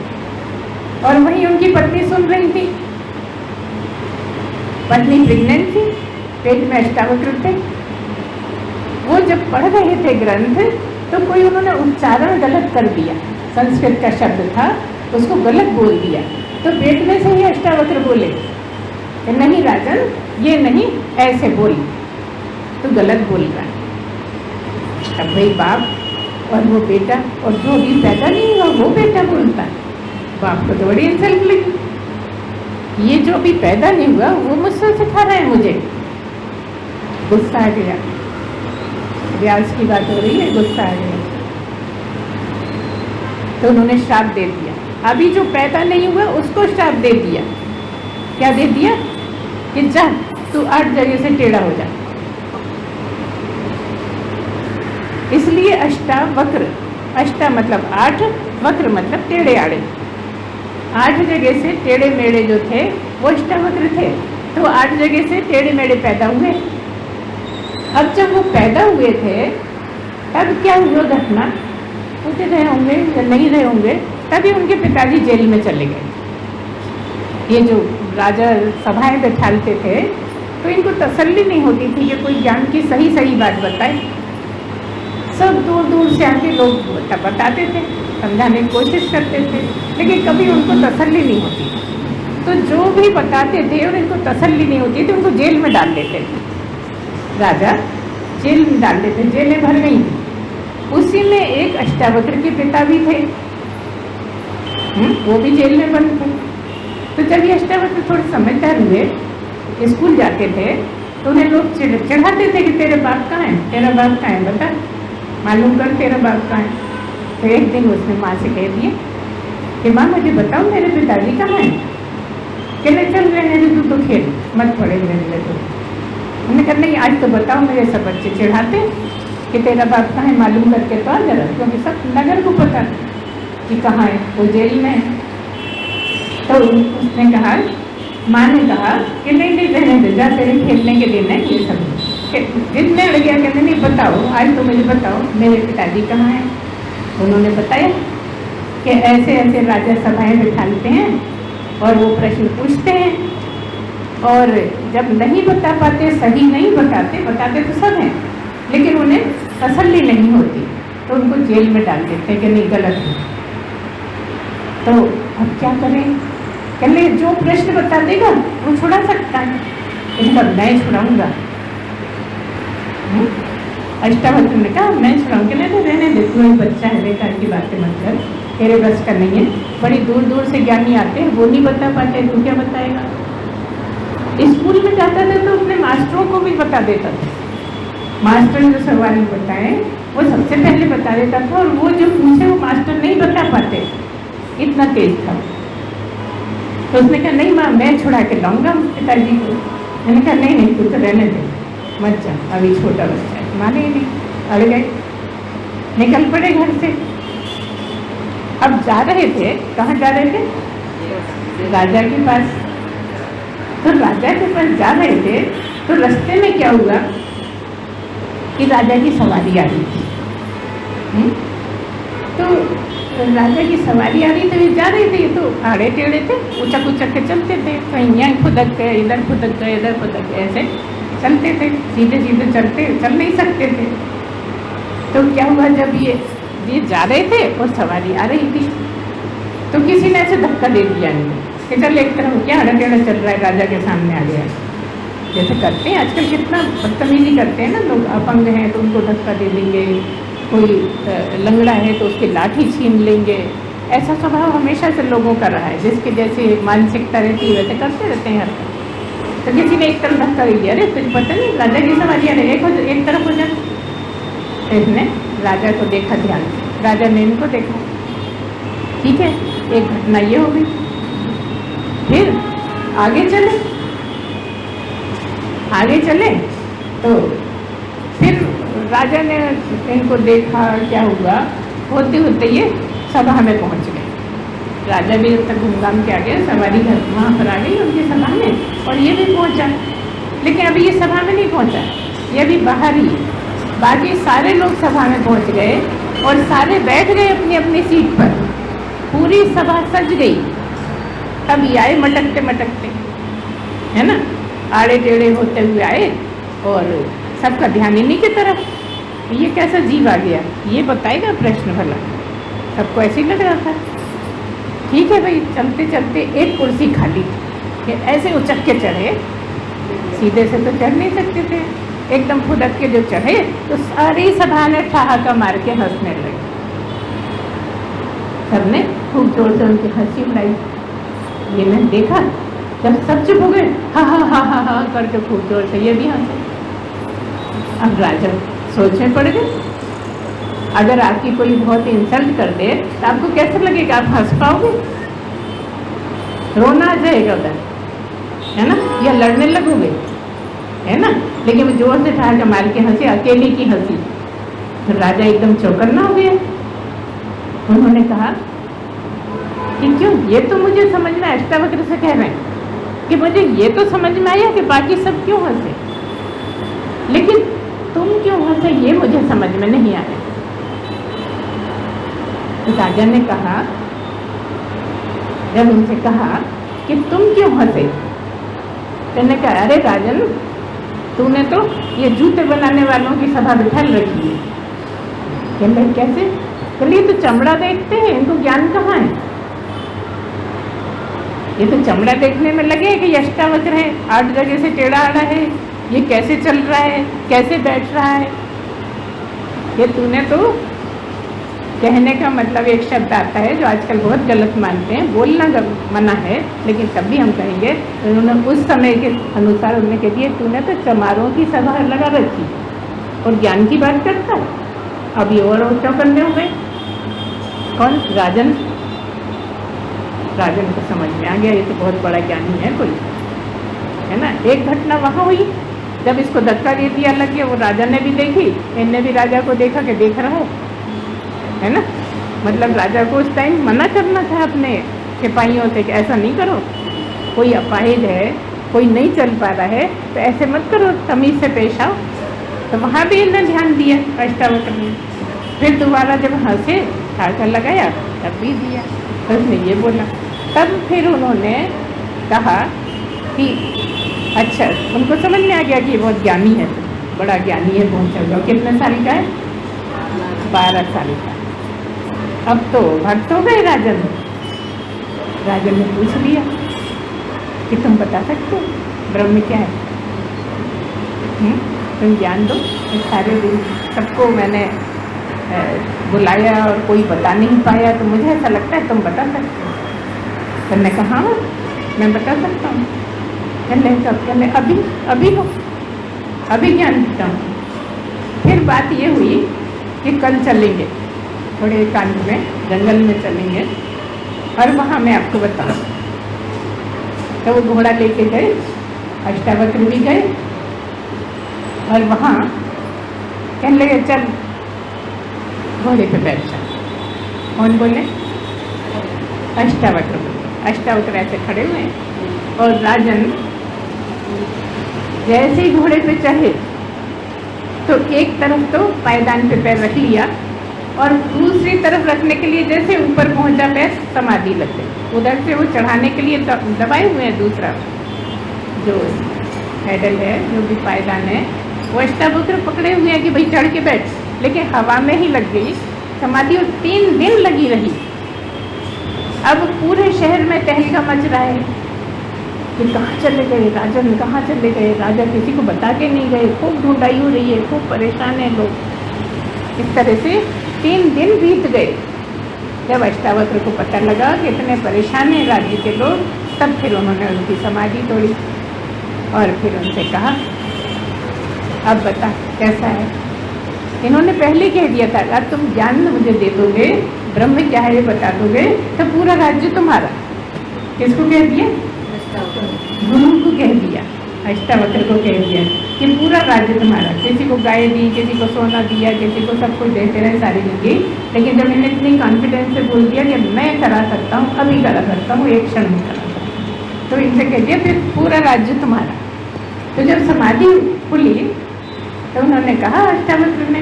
और वहीं उनकी पत्नी सुन रही थी। पत्नी प्रेग्नेंट थी, पेट में अष्टावक्र थे, वो जब पढ़ रहे थे ग्रंथ तो कोई उन्होंने उच्चारण गलत कर दिया, संस्कृत का शब्द था उसको गलत बोल दिया, तो बेटने से ही अष्टावक्र बोले कि नहीं राजन ये नहीं ऐसे बोल, तो गलत बोल रहा है। अब भाई बाप और वो बेटा, और जो भी पैदा नहीं हुआ वो बेटा बोलता है, बाप को तो बड़ी इंसल्ट लगी। ये जो भी पैदा नहीं हुआ वो मुझसे सिखा रहा है मुझे। गुस्सा आ गया, व्यास की बात हो रही है, गुस्सा आ गया तो उन्होंने श्राप दे दिया। अभी जो पैदा नहीं हुआ उसको श्राप दे दिया। क्या दे दिया कि जा तू 8 जगह से टेढ़ा हो जा। इसलिए अष्टावक्र, अष्टा मतलब 8, वक्र मतलब टेढ़े आड़े, 8 जगह से टेढ़े मेढ़े जो थे वो अष्टावक्र थे, तो 8 जगह से टेढ़े मेढ़े पैदा हुए। अब जब वो पैदा हुए थे तब क्या हुआ घटना, उठे रहे होंगे या नहीं रहे होंगे, तभी उनके पिताजी जेल में चले गए। ये जो राजा सभाएं बैठाते थे तो इनको तसल्ली नहीं होती थी कि कोई ज्ञान की सही सही बात बताए। सब दूर दूर से आके लोग बताते थे, समझाने की कोशिश करते थे, लेकिन कभी उनको तसल्ली नहीं होती। तो जो भी बताते थे और इनको तसल्ली नहीं होती थी उनको जेल में डाल देते थे। राजा जेल में डाल देते, जेलें भर गई थी। उसी में एक अष्टावक्र के पिता भी थे, वो भी जेल में बंद थे। तो जब ये अष्टावक्र थोड़े समझदार हुए, स्कूल जाते थे तो उन्हें लोग चढ़ाते थे कि तेरे बाप कहाँ है, तेरा बाप कहाँ है, बता मालूम कर तेरा बाप कहाँ है। तो एक दिन उसने माँ से कह दिया कि माँ मुझे बताओ मेरे पिताजी कहाँ हैं। कहने चल रहने दे, तू तो खेल मत पड़े रहने दे। उन्होंने कहा नहीं आज तो बताओ, मेरे सब बच्चे चिढ़ाते कि तेरा बाप कहाँ है, मालूम करके तो आ जरा, क्योंकि सब नगर को पता कि कहाँ है, वो जेल में है। तो उसने कहा, माँ ने कहा कि नहीं नहीं रहने दे, जा तेरे खेलने के दिन है ये सब। जितने अड़ गया कहते नहीं बताओ आज तो मुझे बताओ मेरे पिताजी कहाँ हैं। उन्होंने बताया कि ऐसे ऐसे राजा सभाएं बिठाते हैं और वो प्रश्न पूछते हैं, और जब नहीं बता पाते, सही नहीं बताते, बताते तो सब हैं लेकिन उन्हें तसल्ली नहीं होती तो उनको जेल में डाल देते हैं कि नहीं गलत है। तो अब क्या करें, कहले जो प्रश्न बता देगा वो छुड़ा सकता है, इसका मैं छुड़ाऊंगा। अष्टावक्र ने कहा मैं छुड़ाऊंगा, नहीं रहने दे, तू एक बच्चा है, बेकार की बातें मत कर, तेरे बस का नहीं है। बड़ी दूर दूर से ज्ञानी आते हैं, वो नहीं बता पाते, तू क्या बताएगा। स्कूल में जाता था तो अपने मास्टरों को भी बता देता था, मास्टर जो सवाल बताए वो सबसे पहले बता देता था, और वो जो पूछे वो मास्टर नहीं बता पाते, इतना तेज था। तो उसने कहा नहीं माँ मैं छुड़ा के लाऊंगा पिताजी को। मैंने कहा नहीं नहीं तू तो रहने दे, मत जा, अभी छोटा बच्चा है। माने ही नहीं, अड़ गए, निकल पड़े घर से। अब जा रहे थे, कहाँ जा रहे थे, राजा के पास। तो राजा के पास जा रहे थे तो रास्ते में क्या हुआ कि राजा की सवारी आ रही थी। तो राजा की सवारी आ रही, तो ये जा रहे थे, ये तो आड़े टेढ़े थे, उचक उचक के चलते थे, कहीं यहाँ खुदक गए, इधर खुदक गए, इधर खुदक गए, ऐसे चलते थे, सीधे सीधे चल नहीं सकते थे। तो क्या हुआ, जब ये जा रहे थे और सवारी आ रही थी तो किसी ने ऐसे धक्का दे दिया नहीं कि चल एक तरफ, क्या आड़ा टेढ़ा चल रहा है, राजा के सामने आ गया। जैसे करते हैं आजकल, कितना बदतमीजी करते हैं ना लोग, अपंग हैं तो उनको धक्का दे देंगे, कोई लंगड़ा है तो उसकी लाठी छीन लेंगे। ऐसा स्वभाव हमेशा से लोगों का रहा है, जिसकी जैसे मानसिकता रहती है वैसे करते रहते हैं हर। तो किसी ने एक तरफ धक्का दे दिया, अरे तुझे पता नहीं राजा की सवारी आ रही है, एक तरफ हो जा। इसने राजा को देखा ध्यान से, राजा ने इनको देखा, ठीक है, एक घटना ये हो गई। फिर आगे चले तो फिर राजा ने इनको देखा, क्या हुआ, होते होते ये सभा में पहुंच गए। राजा भी जब तक घूम के आ गया, सवारी घर वहाँ पर आ गई उनकी सभा में, और ये भी पहुंचा। लेकिन अभी ये सभा में नहीं पहुंचा, ये अभी बाहर ही। बाकी सारे लोग सभा में पहुंच गए और सारे बैठ गए अपनी अपनी सीट पर, पूरी सभा सज गई। तब ये आए मटकते मटकते, है ना, आड़े टेढ़े होते हुए आए और सबका ध्यान इन्हीं की तरफ। ये कैसा जीव आ गया, ये बताएगा प्रश्न भला। सबको ऐसे ही लग रहा था। ठीक है भाई, चलते चलते एक कुर्सी खाली थी, ऐसे उचक के चढ़े, सीधे से तो चढ़ नहीं सकते थे, एकदम फुदक के जो चढ़े तो सारी सभा ने ठहाका मार के हंसने लगे। सबने खूब जोर से उनकी हंसी उड़ाई। ये मैंने देखा, जब सब चुप हो गए, हा हा हा हा हा करके खूब जोर से ये भी हंसे। अब राजा सोच में पड़ गए, अगर आपकी कोई बहुत इंसल्ट कर दे तो आपको कैसे लगेगा, आप हंस पाओगे? रोना आ जाएगा उधर, है ना, या लड़ने लगोगे, है ना। लेकिन वो जोर से ठहाका मार के हंसी, अकेले की हंसी। तो राजा एकदम चौकन्ना हो गया। उन्होंने कहा कि क्यों, ये तो मुझे समझ में, अष्टावक्र से कह रहे हैं कि मुझे ये तो समझ में आया कि बाकी सब क्यों हंसे, लेकिन तुम क्यों हंसे ये मुझे समझ में नहीं आया। तो राजा ने कहा, जब उनसे कहा कि तुम क्यों हंसे, तो ने कहा, अरे राजन, तूने तो ये जूते बनाने वालों की सभा बिठा रखी है। कहने लगे, कैसे? चलिए तो चमड़ा देखते हैं, इनको ज्ञान कहाँ है? ये तो चमड़ा देखने में लगे कि अष्टावक्र है, 8 जगह से टेढ़ा आड़ा है, ये कैसे चल रहा है, कैसे बैठ रहा है। ये तूने तो, कहने का मतलब एक शब्द आता है जो आजकल बहुत गलत मानते हैं, बोलना मना है, लेकिन तब भी हम कहेंगे, उन्होंने उस समय के अनुसार उन्होंने कह दिया, तूने तो चमारों की सभा लगा रखी और ज्ञान की बात करता है। अब ये और चौकन्ने हो गए। कौन? राजन। राजन को समझ में आ गया, ये तो बहुत बड़ा ज्ञानी है कोई, है ना। एक घटना वहाँ हुई, जब इसको धक्का दे दिया लग गया, वो राजा ने भी देखी, इनने भी राजा को देखा कि देख रहा है ना। मतलब राजा को उस टाइम मना करना था अपने सिपाहियों से कि ऐसा नहीं करो, कोई अपाहिज है, कोई नहीं चल पा रहा है, तो ऐसे मत करो, तमीज़ से पेश आओ। तो वहाँ भी इन्हें ध्यान दिया अष्टावक्र ने। फिर दोबारा जब हंसे, ठहाका लगाया, तब भी दिया। तो उसने ये बोला, तब फिर उन्होंने कहा कि अच्छा, उनको समझ में आ गया कि ये बहुत ज्ञानी है, बड़ा ज्ञानी है, पहुँचा हुआ। कितने साल का है? 12 साल का। अब तो भक्त हो गए राजन। राजन ने पूछ लिया कि तुम बता सकते हो ब्रह्म क्या है? तुम ज्ञान दो। सारे दिन सबको मैंने बुलाया और कोई बता नहीं पाया, तो मुझे ऐसा लगता है तुम बता सकते हो। तो मैंने कहा, हाँ मैं बता सकता हूँ। कहने अभी अभी हो, अभी ज्ञान देता हूँ। फिर बात ये हुई कि कल चलेंगे, थोड़े एकांत में जंगल में चलेंगे और वहाँ मैं आपको बताऊँ। तो वो घोड़ा लेके गए, अष्टावक्र भी गए और वहाँ कहने लगे, चल घोड़े पे बैठ जा। कौन बोले? अष्टावक्र बोले। अष्टावक्र ऐसे खड़े हुए हैं और राजन जैसे ही घोड़े पे चढ़े तो एक तरफ तो पायदान पे पैर रख लिया और दूसरी तरफ रखने के लिए जैसे ऊपर पहुंचा पैर, समाधि लग गई। उधर से वो चढ़ाने के लिए दबाए हुए हैं, दूसरा जो हैडल है, जो भी पायदान है, वो अष्टावक्र पकड़े हुए हैं कि भाई चढ़ के बैठ, लेकिन हवा में ही लग गई समाधि और 3 दिन लगी रही। अब पूरे शहर में तहलका मच रहा है कि कहाँ चले गए राजन, कहाँ चले गए राजा, किसी को बता के नहीं गए, खूब ढूंढाई हो रही है, खूब परेशान है लोग। इस तरह से 3 दिन बीत गए। जब अष्टावक्र को पता लगा कि इतने परेशान हैं राज्य के लोग, तब फिर उन्होंने उनकी समाधि तोड़ी और फिर उनसे कहा, अब बता कैसा है। इन्होंने पहले कह दिया था, अगर तुम ज्ञान मुझे दे दोगे, ब्रह्म क्या है ये बता दोगे, तो पूरा राज्य तुम्हारा। किसको कह दिया? गुरु को कह दिया, अष्टावक्र को कह दिया कि पूरा राज्य तुम्हारा। किसी को गाय दी, किसी को सोना दिया, किसी को सब कुछ देते रहे सारी जिंदगी, लेकिन जब इन्हें इतनी कॉन्फिडेंस से बोल दिया कि मैं करा सकता हूँ, अभी करा सकता हूँ, एक क्षण में करा सकता हूँ, तो इनसे कह दिया फिर पूरा राज्य तुम्हारा। तो जब समाधि खुली तो उन्होंने कहा अष्टावक्र ने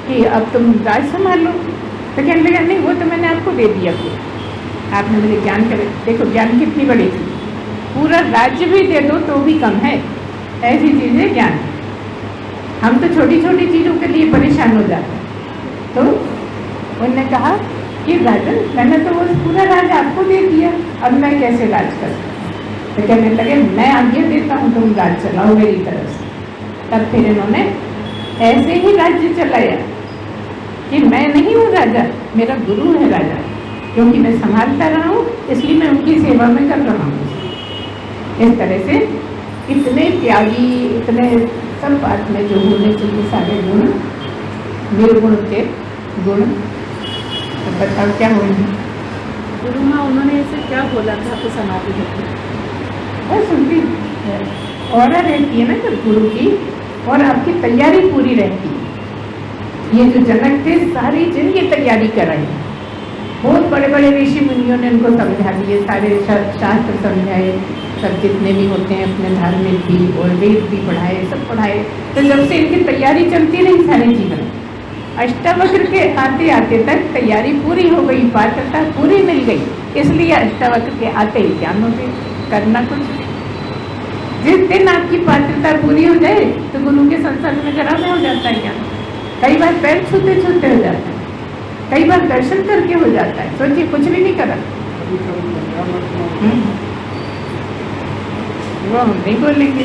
कि अब तुम राज संभाल लो। तो कहने लगा, नहीं वो तो मैंने आपको दे दिया, आपने मुझे ज्ञान करे। देखो ज्ञान कितनी बड़ी थी, पूरा राज्य भी दे दो तो भी कम है, ऐसी चीज़ है ज्ञान। हम तो छोटी छोटी चीज़ों के लिए परेशान हो जाते हैं। तो उन्होंने कहा कि राजन, मैंने तो वो पूरा राज आपको दे दिया, अब मैं कैसे राज कर सकता। तो कहने लगे मैं आज्ञा देता हूँ, तुम राज चलाओ मेरी तरफ से। तब फिर इन्होंने ऐसे ही राज्य चलाया कि मैं नहीं हूँ राजा, मेरा गुरु है राजा, क्योंकि मैं संभालता रहा हूँ इसलिए मैं उनकी सेवा में कर रहा हूँ। इस तरह से इतने त्यागी, इतने सब बात में जो होने चाहिए सारे गुण, निर्गुण के गुण, तो बताओ क्या होंगे। गुरु माँ उन्होंने ऐसे क्या बोला था आपको समाधि होती? बस उनकी और रहती है ना जब गुरु की, और आपकी तैयारी पूरी रहती है। ये जो जनक थे सारी जिनकी तैयारी कराई, बहुत बड़े बड़े ऋषि मुनियों ने उनको समझा दिए, सारे शास्त्र समझाए, सब जितने भी होते हैं अपने धार्मिक भी और वेद भी पढ़ाए, सब पढ़ाए। तो जब से इनकी तैयारी चलती रही सारे जीवन, अष्टावक्र के आते आते तक तैयारी पूरी हो गई, पात्रता पूरी मिल गई, इसलिए अष्टावक्र के आते ही ज्ञान हो गए। करना कुछ नहीं। जिस दिन आपकी पात्रता पूरी हो जाए तो गुरु के संसर्ग में जरा में हो जाता है ज्ञान। कई बार पैर छूते छूते हो जाता है, कई बार दर्शन करके हो जाता है। सोचिए कुछ भी नहीं करा। वो हम नहीं बोलेंगे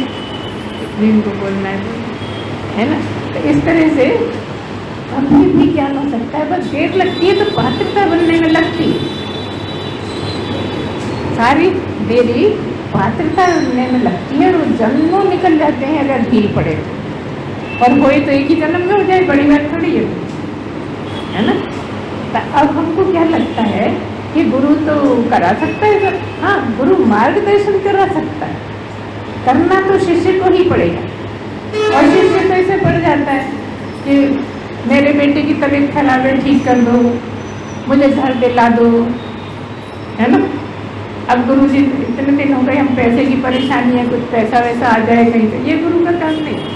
जिनको बोलना है ना। तो इस तरह से अभी भी ज्ञान हो सकता है, बस देर लगती है तो पात्रता बनने में लगती है। सारी देरी पात्रता बनने में लगती है, और जन्मों निकल जाते हैं अगर ढील पड़े तो, और होए तो एक ही जन्म में हो जाए, बड़ी बात थोड़ी है ना। तो अब हमको क्या लगता है कि गुरु तो करा सकता है सब, हाँ गुरु मार्गदर्शन करा सकता है, करना तो शिष्य को ही पड़ेगा। और शिष्य तो ऐसे पड़ जाता है कि मेरे बेटे की तबीयत खराब है, ठीक कर दो, मुझे घर दिला दो, है ना। अब गुरु जी इतने दिन हो गए, हम पैसे की परेशानी है, कुछ पैसा वैसा आ जाए कहीं से, ये गुरु का काम नहीं।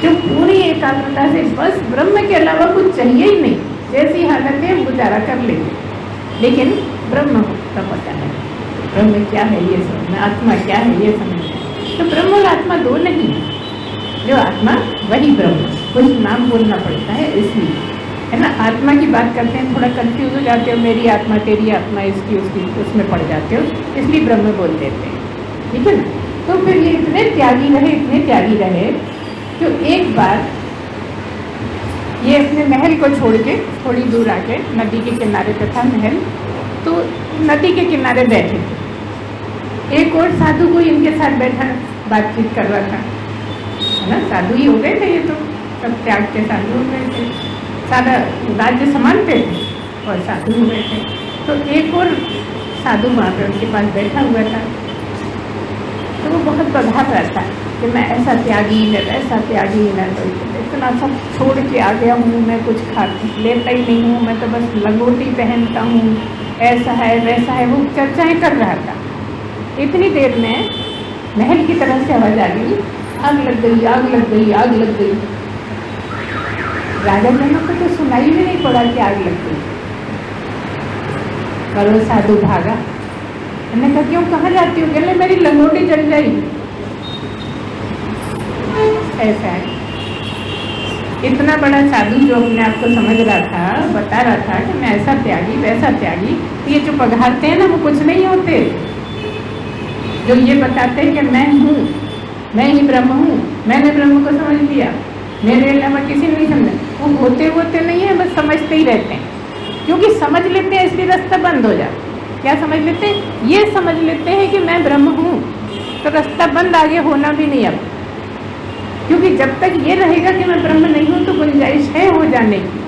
जो पूरी एकाग्रता से बस ब्रह्म के अलावा कुछ चाहिए ही नहीं, जैसी हालत है गुजारा कर लेंगे, लेकिन ब्रह्म का पता है, ब्रह्म क्या है ये समझना, आत्मा क्या है ये समझना। तो ब्रह्म और आत्मा दो नहीं है, जो आत्मा वही ब्रह्म, कुछ नाम बोलना पड़ता है इसलिए, है ना। आत्मा की बात करते हैं थोड़ा कंफ्यूज हो जाते हो, मेरी आत्मा तेरी आत्मा इसकी उसकी, उसमें पड़ जाते हो, इसलिए ब्रह्म बोल देते हैं, ठीक है ना। तो फिर ये इतने त्यागी रहे, इतने त्यागी रहे, तो एक बार ये अपने महल को छोड़ के थोड़ी दूर आके, नदी के किनारे पे था महल, तो नदी के किनारे बैठे थे। एक और साधु कोई इनके साथ बैठा बातचीत कर रहा था, है ना। साधु ही हो गए थे ये, तो सब त्याग के साधु हो गए थे, सारा राज्य समानते थे और साधु हो गए थे। तो एक और साधु वहाँ पे उनके पास बैठा हुआ था, तो वो बहुत बधा रहा था कि मैं ऐसा त्यागी, मैं वैसा त्यागी, मैं तो इतना सब छोड़ के आ गया हूँ, मैं कुछ खा लेता ही नहीं हूँ, मैं तो बस लंगोटी पहनता हूँ, ऐसा है वैसा है, वो चर्चाएँ कर रहा था। इतनी देर में महल की तरफ से आवाज़ आ गई, आग लग गई, आग लग गई, आग लग गई। राजा जनों को तो सुनाई भी नहीं पड़ा कि आग लग गई, पर वो साधु भागा। मैंने कहा क्यों, कहाँ जाती हो? कहले मेरी लंगोटी जल जाएगी। ऐसा है, इतना बड़ा साधु जो अपने आप को समझ रहा था, बता रहा था कि मैं ऐसा त्यागी वैसा त्यागी, तो ये जो पघारते हैं ना वो कुछ नहीं होते। जो ये बताते हैं कि मैं हूँ, मैं ही ब्रह्म हूँ, मैंने ब्रह्म को समझ लिया, मेरे अलावा किसी ने नहीं समझा, वो होते नहीं है, बस समझते ही रहते हैं। क्योंकि समझ लेते हैं इसलिए रास्ता बंद हो जाता। क्या समझ लेते हैं? ये समझ लेते हैं कि मैं ब्रह्म हूँ, तो रास्ता बंद आगे होना भी नहीं अब। क्योंकि जब तक ये रहेगा कि मैं ब्रह्म नहीं हूँ तो गुंजाइश है हो जाने की।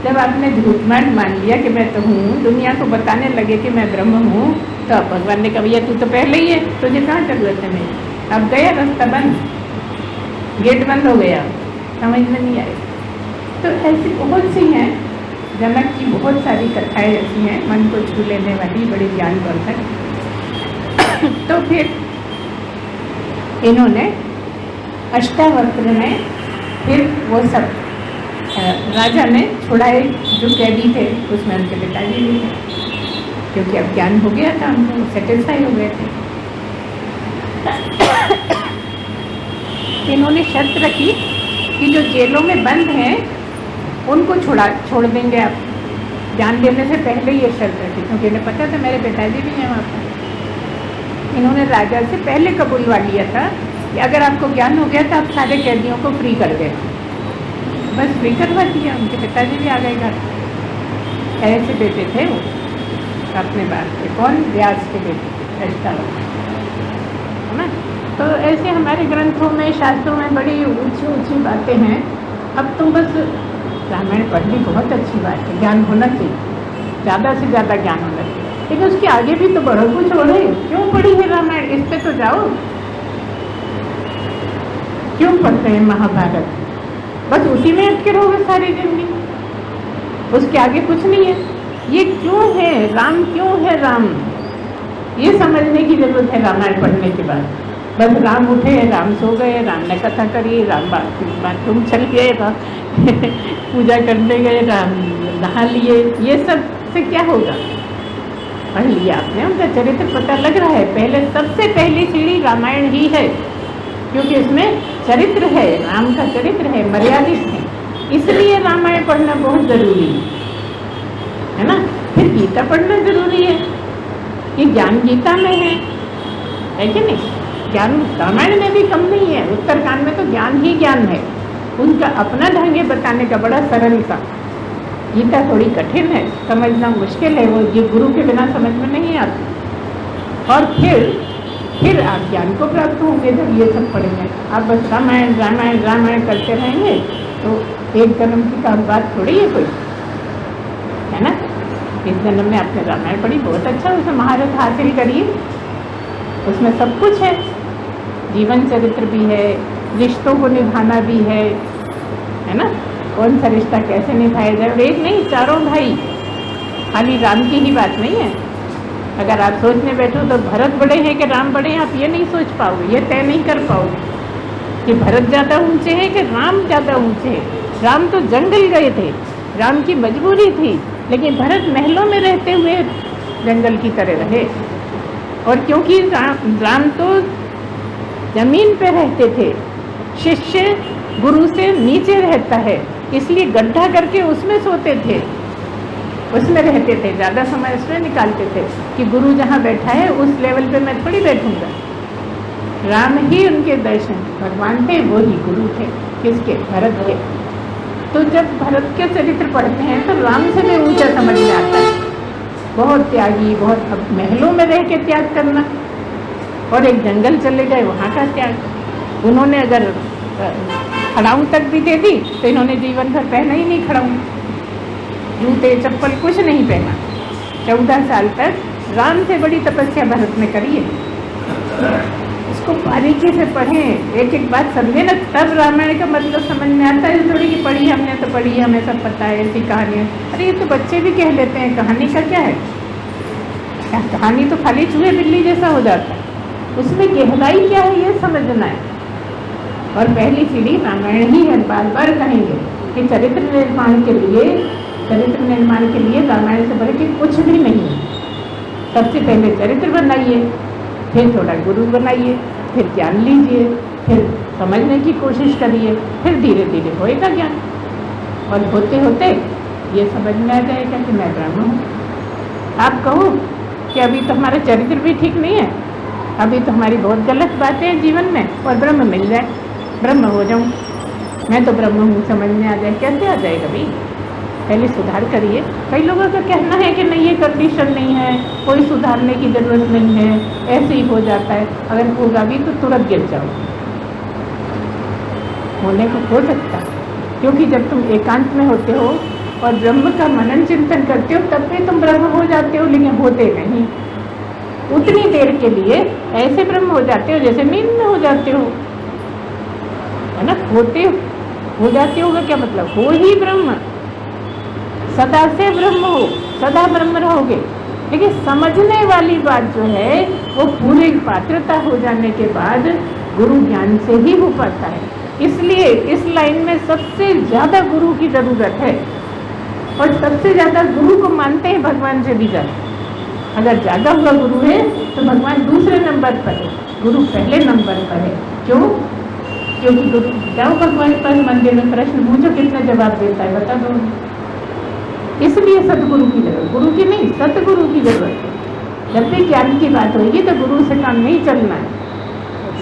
जब आपने झूठमाट मान लिया कि मैं तो हूँ, दुनिया को बताने लगे कि मैं ब्रह्म हूँ, तो अब भगवान ने कहा भैया तू तो पहले ही है, तुझे कहाँ जरूरत है मेरी। अब गया रास्ता बंद, गेट बंद हो गया, समझ में नहीं आए। तो ऐसी बहुत सी हैं, जनक की बहुत सारी कथाएं ऐसी हैं मन को छू लेने वाली, बड़ी ज्ञानवर्धक। तो फिर इन्होंने अष्टावक्र ने फिर वो सब राजा ने छुड़ाए जो कैदी थे, उसमें उनके पिताजी भी थे, क्योंकि अब ज्ञान हो गया था, उनको सेटिस्फाई हो गए थे। इन्होंने शर्त रखी कि जो जेलों में बंद हैं उनको छोड़ देंगे आप। ज्ञान देने से पहले ये शर्त रखी, क्योंकि इन्हें पता था मेरे पिताजी भी हैं वहाँ पर। इन्होंने राजा से पहले कबूलवा लिया था कि अगर आपको ज्ञान हो गया तो आप सारे कैदियों को फ्री कर दें। बस फ्री करवा दिया। उनके पिताजी भी आ गए घर। ऐसे बेटे थे वो अपने बाप के। कौन? व्यास के बेटे, अष्टावक्र, है ना। तो ऐसे हमारे ग्रंथों में, शास्त्रों में बड़ी ऊंची ऊंची बातें हैं। अब तुम बस रामायण पढ़ ली, बहुत अच्छी बात है, ज्ञान होना चाहिए, ज़्यादा से ज़्यादा ज्ञान होना चाहिए, लेकिन उसके आगे भी तो बढ़ो, कुछ और है। क्यों पढ़ी है रामायण? इस पे तो जाओ। क्यों पढ़ते हैं महाभारत? बस उसी में अटके रहोगे सारी जिंदगी, उसके आगे कुछ नहीं है। ये क्यों है राम, क्यों है राम, ये समझने की जरूरत है रामायण पढ़ने के बाद। बस राम उठे, राम सो गए, राम ने कथा करी, राम बाथरूम चल गए, पूजा करने गए, राम नहा लिए, ये सब से क्या होगा? पढ़ लिया आपने, उनका चरित्र पता लग रहा है। पहले सबसे पहली सीढ़ी रामायण ही है, क्योंकि इसमें चरित्र है, राम का चरित्र है, मर्यादित है, इसलिए रामायण पढ़ना बहुत ज़रूरी है ना। फिर गीता पढ़ना ज़रूरी है, ये ज्ञान गीता में है कि नहीं? ज्ञान रामायण में भी कम नहीं है, उत्तरकांड में तो ज्ञान ही ज्ञान है, उनका अपना ढंग है बताने का, बड़ा सरल सा। गीता थोड़ी कठिन है, समझना मुश्किल है, वो ये गुरु के बिना समझ में नहीं आती। और फिर आप ज्ञान को प्राप्त होंगे जब ये सब पढ़ेंगे। आप बस रामायण रामायण रामायण करते रहेंगे तो एक जन्म की काम बात थोड़ी है कोई, है ना। इस जन्म में आपने रामायण पढ़ी, बहुत अच्छा, उसमें महारत हासिल करिए, उसमें सब कुछ है, जीवन चरित्र भी है, रिश्तों को निभाना भी है ना। कौन सा रिश्ता कैसे निभाया जाए, और एक नहीं, चारों भाई, खाली राम की ही बात नहीं है। अगर आप सोचने बैठो तो भरत बड़े हैं कि राम बड़े हैं, आप ये नहीं सोच पाओगे, ये तय नहीं कर पाओगे कि भरत ज़्यादा ऊंचे हैं कि राम ज़्यादा ऊंचे हैं। राम तो जंगल गए थे, राम की मजबूरी थी, लेकिन भरत महलों में रहते हुए जंगल की तरह रहे। और क्योंकि राम तो जमीन पे रहते थे, शिष्य गुरु से नीचे रहता है, इसलिए गड्ढा करके उसमें सोते थे, उसमें रहते थे, ज़्यादा समय उसमें निकालते थे कि गुरु जहाँ बैठा है उस लेवल पे मैं थोड़ी बैठूंगा। राम ही उनके दर्शन भगवान थे, वो ही गुरु थे। किसके? भरत के। तो जब भरत के चरित्र पढ़ते हैं तो राम से भी ऊंचा समझ में आता है। बहुत त्यागी, बहुत, अब महलों में रह के त्याग करना, और एक जंगल चले गए, वहाँ का त्याग। उन्होंने अगर खड़ाऊँ तक भी दे दी तो इन्होंने जीवन भर पहना ही नहीं खड़ाऊँ, जूते चप्पल कुछ नहीं पहना। 14 साल तक राम से बड़ी तपस्या भरत ने करी है। इसको बारीकी से पढ़ें, एक एक बात समझे ना, तब रामायण का मतलब समझ में आता है। थोड़ी कि पढ़ी हमने तो पढ़ी, हमें सब पता है, ऐसी कहानियाँ। अरे ये तो बच्चे भी कह लेते हैं, कहानी का क्या है, क्या कहानी तो खाली चूहे बिल्ली जैसा हो जाता है, उसमें गहराई क्या है ये समझना है। और पहली सीढ़ी रामायण ही है, बार बार कहेंगे कि चरित्र निर्माण के लिए रामायण से बढ़ के कुछ भी नहीं है। सबसे पहले चरित्र बनाइए, फिर थोड़ा गुरु बनाइए, फिर ज्ञान लीजिए, फिर समझने की कोशिश करिए, फिर धीरे धीरे होएगा ज्ञान। और होते होते ये समझ में आ जाएगा कि मैं ब्रह्म हूँ। आप कहो कि अभी तो हमारा चरित्र भी ठीक नहीं है, अभी तो हमारी बहुत गलत बातें हैं जीवन में, और ब्रह्म मिल जाए, ब्रह्म हो जाऊँ, मैं तो ब्रह्म हूँ, समझ में आ जाए। कैसे आ जाएगा भाई? पहले सुधार करिए। कई लोगों का कहना है कि नहीं, ये कंडीशन नहीं है, कोई सुधारने की ज़रूरत नहीं है, ऐसे ही हो जाता है। अगर होगा भी तो तुरंत गिर जाओ, होने को हो सकता है, क्योंकि जब तुम एकांत में होते हो और ब्रह्म का मनन चिंतन करते हो तब भी तुम ब्रह्म हो जाते हो, लेकिन होते नहीं। उतनी देर के लिए ऐसे ब्रह्म हो जाते हो जैसे नींद में हो जाते हो, है ना। होते हो जाते हो का क्या मतलब? हो ही ब्रह्म, सदा से ब्रह्म हो, सदा ब्रह्म रहोगे। लेकिन समझने वाली बात जो है वो पूरी पात्रता हो जाने के बाद गुरु ज्ञान से ही हो पाता है। इसलिए इस लाइन में सबसे ज़्यादा गुरु की ज़रूरत है, और सबसे ज़्यादा गुरु को मानते हैं भगवान से भी ज़्यादा। अगर ज़्यादा हुआ गुरु है तो भगवान दूसरे नंबर पर है, गुरु पहले नंबर पर है। क्यों? क्योंकि गुरु जाओ भगवान के पास मंदिर में प्रश्न पूछो, कितना जवाब देता है बता दो। इसलिए सतगुरु की जरूरत, गुरु की नहीं सतगुरु की जरूरत है। जब भी ज्ञान की बात होगी तो गुरु से काम नहीं चलना है,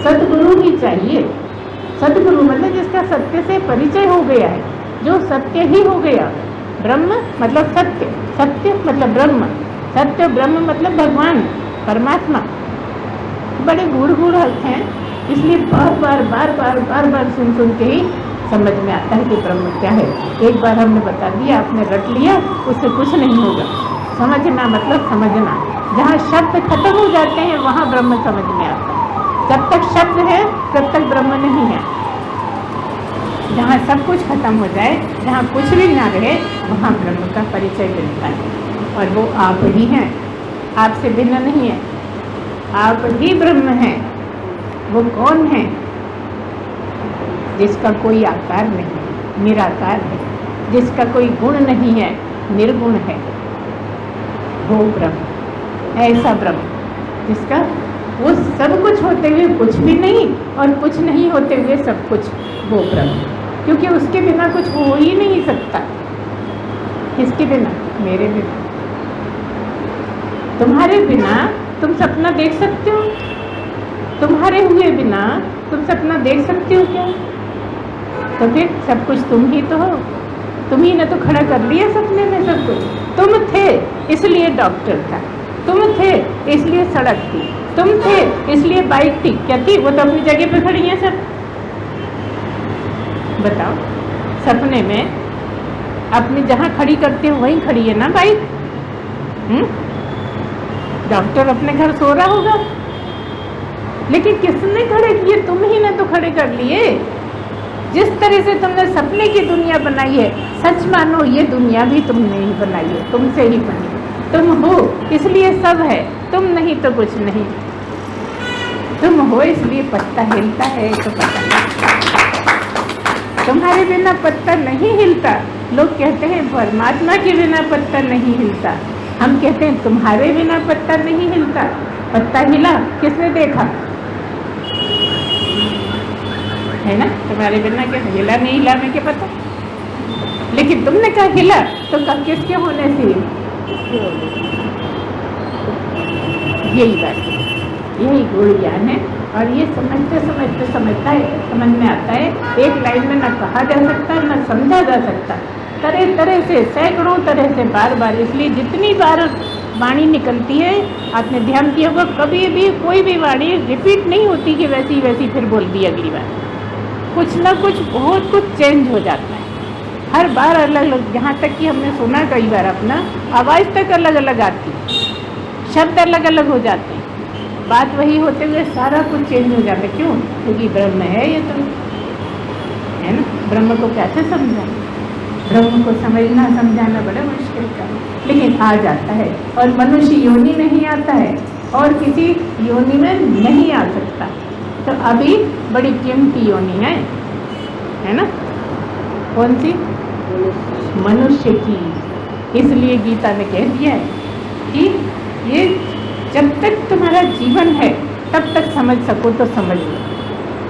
सतगुरु ही चाहिए। सतगुरु मतलब जिसका सत्य से परिचय हो गया है, जो सत्य ही हो गया। ब्रह्म मतलब सत्य, सत्य मतलब ब्रह्म, सत्य ब्रह्म मतलब भगवान परमात्मा। बड़े गूढ़ गूढ़ अर्थ हैं, इसलिए बार बार सुन के ही समझ में आता है कि ब्रह्म क्या है। एक बार हमने बता दिया, आपने रट लिया, उससे कुछ नहीं होगा। समझना मतलब समझना। जहाँ शब्द खत्म हो जाते हैं वहाँ ब्रह्म समझ में आता है। जब तक शब्द है तब तक ब्रह्म नहीं है। जहाँ सब कुछ खत्म हो जाए, जहाँ कुछ भी ना रहे, वहाँ ब्रह्म का परिचय मिलता है। और वो आप ही हैं, आपसे भिन्न नहीं है। आप ही ब्रह्म हैं। वो कौन है? जिसका कोई आकार नहीं, निराकार है, जिसका कोई गुण नहीं है, निर्गुण है, वो ब्रह्म। ऐसा ब्रह्म जिसका वो सब कुछ होते हुए कुछ भी नहीं और कुछ नहीं होते हुए सब कुछ, वो ब्रह्म। क्योंकि उसके बिना कुछ हो ही नहीं सकता। किसके बिना? मेरे बिना, तुम्हारे बिना। तुम सपना देख सकते हो? तुम्हारे हुए बिना तुम सपना देख सकते हो क्या? तो फिर सब कुछ तुम ही तो हो। तुम ही ने तो खड़ा कर लिया सपने में सब कुछ। तुम थे इसलिए डॉक्टर था, तुम थे इसलिए सड़क थी, तुम थे इसलिए बाइक थी। क्या थी? वो तो अपनी जगह पे खड़ी है सब। बताओ, सपने में अपनी जहाँ खड़ी करते हो वहीं खड़ी है ना बाइक। डॉक्टर अपने घर सो रहा होगा, लेकिन किसने खड़े किए? तुम ही ने तो खड़े कर लिए। जिस तरह से तुमने सपने की दुनिया बनाई है, सच मानो ये दुनिया भी तुमने ही बनाई है, तुमसे ही बनी। तुम हो इसलिए सब है, तुम नहीं तो कुछ नहीं। तुम हो इसलिए पत्ता हिलता है, तो पता नहीं। तुम्हारे बिना पत्ता नहीं हिलता। लोग कहते हैं परमात्मा के बिना पत्ता नहीं हिलता। हम कहते हैं तुम्हारे बिना पत्ता नहीं हिलता। पत्ता हिला किसने देखा? है ना? तुम्हारे बिना क्या हिला नहीं हिला में क्या पता। लेकिन तुमने कहा हिला, तो कब किसके होने से? यही बात है, यही गुण ज्ञान है। और ये समझ में आता है। एक लाइन में ना कहा जा सकता, ना समझा जा सकता। तरह तरह से, सैकड़ों तरह से, बार बार। इसलिए जितनी बार वाणी निकलती है, आपने ध्यान किया होगा, कभी भी कोई भी वाणी रिपीट नहीं होती कि वैसी वैसी फिर बोल दी अगली बार। कुछ ना कुछ बहुत कुछ चेंज हो जाता है हर बार, अलग अलग। यहाँ तक कि हमने सुना कई बार अपना आवाज़ तक अलग अलग आती, शब्द अलग अलग हो जाते हैं, बात वही होते हुए सारा कुछ चेंज हो जाता है। क्यों? क्योंकि ब्रह्म है ये तो, है ना? ब्रह्म को कैसे समझा? ब्रह्म को समझना समझाना बड़ा मुश्किल का, लेकिन आ जाता है। और मनुष्य योनि में ही आता है और किसी योनि में नहीं आ सकता। तो अभी बड़ी कीमती योनि है ना? कौन सी? मनुष्य की। इसलिए गीता ने कह दिया है कि ये जब तक तुम्हारा जीवन है तब तक समझ सको तो समझ लो,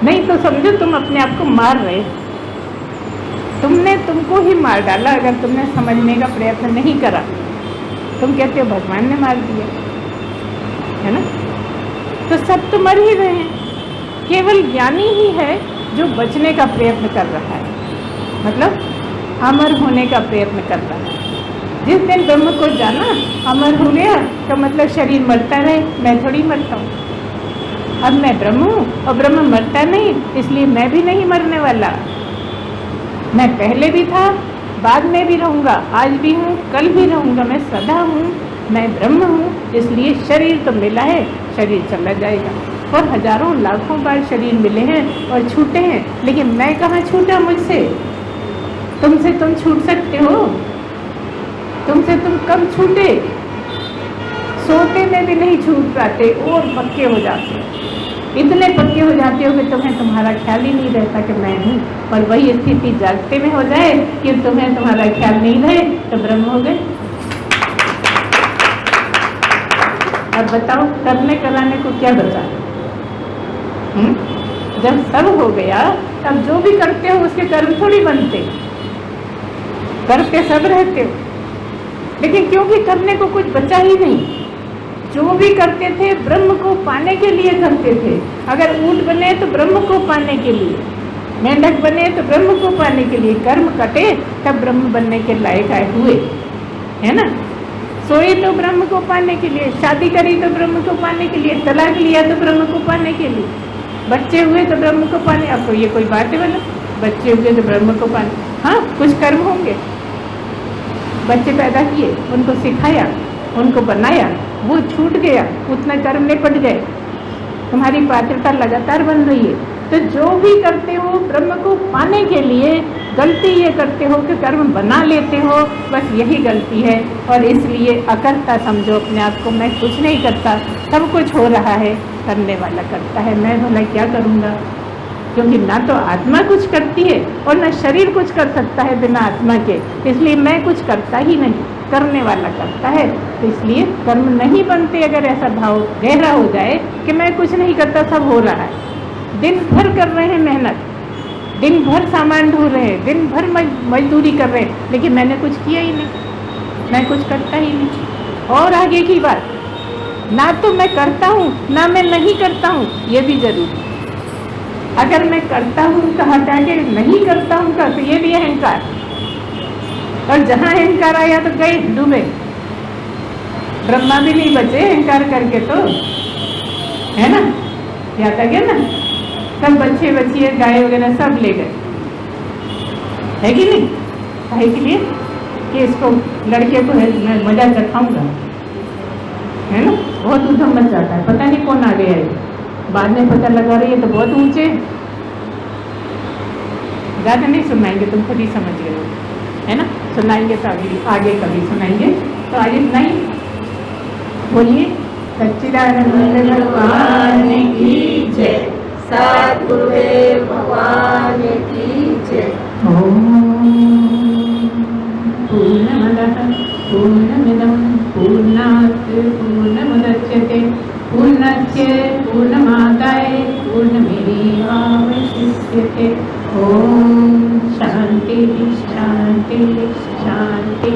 नहीं तो समझो तुम अपने आप को मार रहे हो। तुमने तुमको ही मार डाला अगर तुमने समझने का प्रयत्न नहीं करा। तुम कहते हो भगवान ने मार दिया, है ना? तो सब तो मर ही रहे हैं। केवल ज्ञानी ही है जो बचने का प्रयत्न कर रहा है, मतलब अमर होने का प्रयत्न कर रहा है। जिस दिन ब्रह्म को जाना, अमर हो गया, तो मतलब शरीर मरता रहे, मैं थोड़ी मरता हूँ। अब मैं ब्रह्म हूँ और ब्रह्म मरता नहीं, इसलिए मैं भी नहीं मरने वाला। मैं पहले भी था, बाद में भी रहूँगा, आज भी हूँ, कल भी रहूँगा, मैं सदा हूँ, मैं ब्रह्म हूँ। इसलिए शरीर तो मिला है, शरीर चला जाएगा। और हजारों लाखों बार शरीर मिले हैं और छूटे हैं, लेकिन मैं कहाँ छूटा मुझसे? तुमसे तुम छूट सकते हो? तुमसे तुम कब छूटे? सोते में भी नहीं छूट पाते और पक्के हो जाते हो। इतने पक्के हो जाते हो कि तुम्हें तुम्हारा ख्याल ही नहीं रहता कि मैं हूँ। और वही स्थिति जागते में हो जाए कि तुम्हें तुम्हारा ख्याल नहीं रहे, तो ब्रह्म हो गए। अब बताओ, करने कराने को क्या बचा? जब सब हो गया तब जो भी करते हो उसके कर्म थोड़ी बनते, करते सब रहते हो, लेकिन क्योंकि करने को कुछ बचा ही नहीं, जो भी करते थे ब्रह्म को पाने के लिए करते थे। अगर ऊंट बने तो ब्रह्म को पाने के लिए, मेंढक बने तो ब्रह्म को पाने के लिए, कर्म कटे तब ब्रह्म बनने के लायक आए हुए, है ना। सोए तो ब्रह्म को पाने के लिए, शादी करी तो ब्रह्म को पाने के लिए, तलाक लिया तो ब्रह्म को पाने के लिए, बच्चे हुए तो ब्रह्म को पाने। अब तो ये कोई बात है बोला, बच्चे हुए तो ब्रह्म को पाने, हाँ कुछ कर्म होंगे, बच्चे पैदा किए, उनको सिखाया, उनको बनाया, वो छूट गया, उतना कर्म निपट गए, तुम्हारी पात्रता लगातार बन रही है। तो जो भी करते हो ब्रह्म को पाने के लिए, गलती ये करते हो कि कर्म बना लेते हो, बस यही गलती है। और इसलिए अकर्ता समझो अपने आप को, मैं कुछ नहीं करता, सब कुछ हो रहा है, करने वाला करता है, मैं भला क्या करूँगा। क्योंकि ना तो आत्मा कुछ करती है और ना शरीर कुछ कर सकता है बिना आत्मा के, इसलिए मैं कुछ करता ही नहीं, करने वाला करता है। तो इसलिए कर्म नहीं बनते अगर ऐसा भाव गहरा हो जाए कि मैं कुछ नहीं करता, सब हो रहा है। दिन भर कर रहे हैं मेहनत, दिन भर सामान ढो रहे हैं, दिन भर मजदूरी कर रहे हैं, लेकिन मैंने कुछ किया ही नहीं, मैं कुछ करता ही नहीं। और आगे की बात, ना तो मैं करता हूँ ना मैं नहीं करता हूँ, ये भी जरूरी। अगर मैं करता हूँ कहा जाके नहीं करता हूँ का, तो ये भी अहंकार, और जहाँ अहंकार आया तो गए डूबे, ब्रह्मा भी नहीं बचे अहंकार करके, तो है ना, याद आ गया ना, सब बच्चे बच्चिए गाय वगैरह सब ले गए, है कि नहीं। काहे के लिए कि इसको लड़के को मैं मजा चखाऊंगा, है ना, बहुत उधम मच जाता है, पता नहीं कौन आ गया है, बाद में पता लगा रही है तो बहुत ऊंचे। ज़्यादा नहीं सुनाएंगे, तुम खुद ही समझ गए हो, है ना, सुनाएंगे तो आगे कभी सुनाएंगे। तो आगे सुनाइए, बोलिए, सच्चिदानंद भगवान की जय, सद्गुरुदेव भगवान की जय। पूर्णमदः पूर्णमिदं पूर्णात् पूर्णमुदच्यते पूर्णस्य पूर्णमादाय पूर्णमेवावशिष्यते। ओम शांति शांति शांति।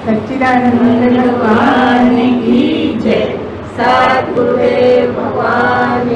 सच्चिदानंद भगवान की जय, सद्गुरुदेव भगवान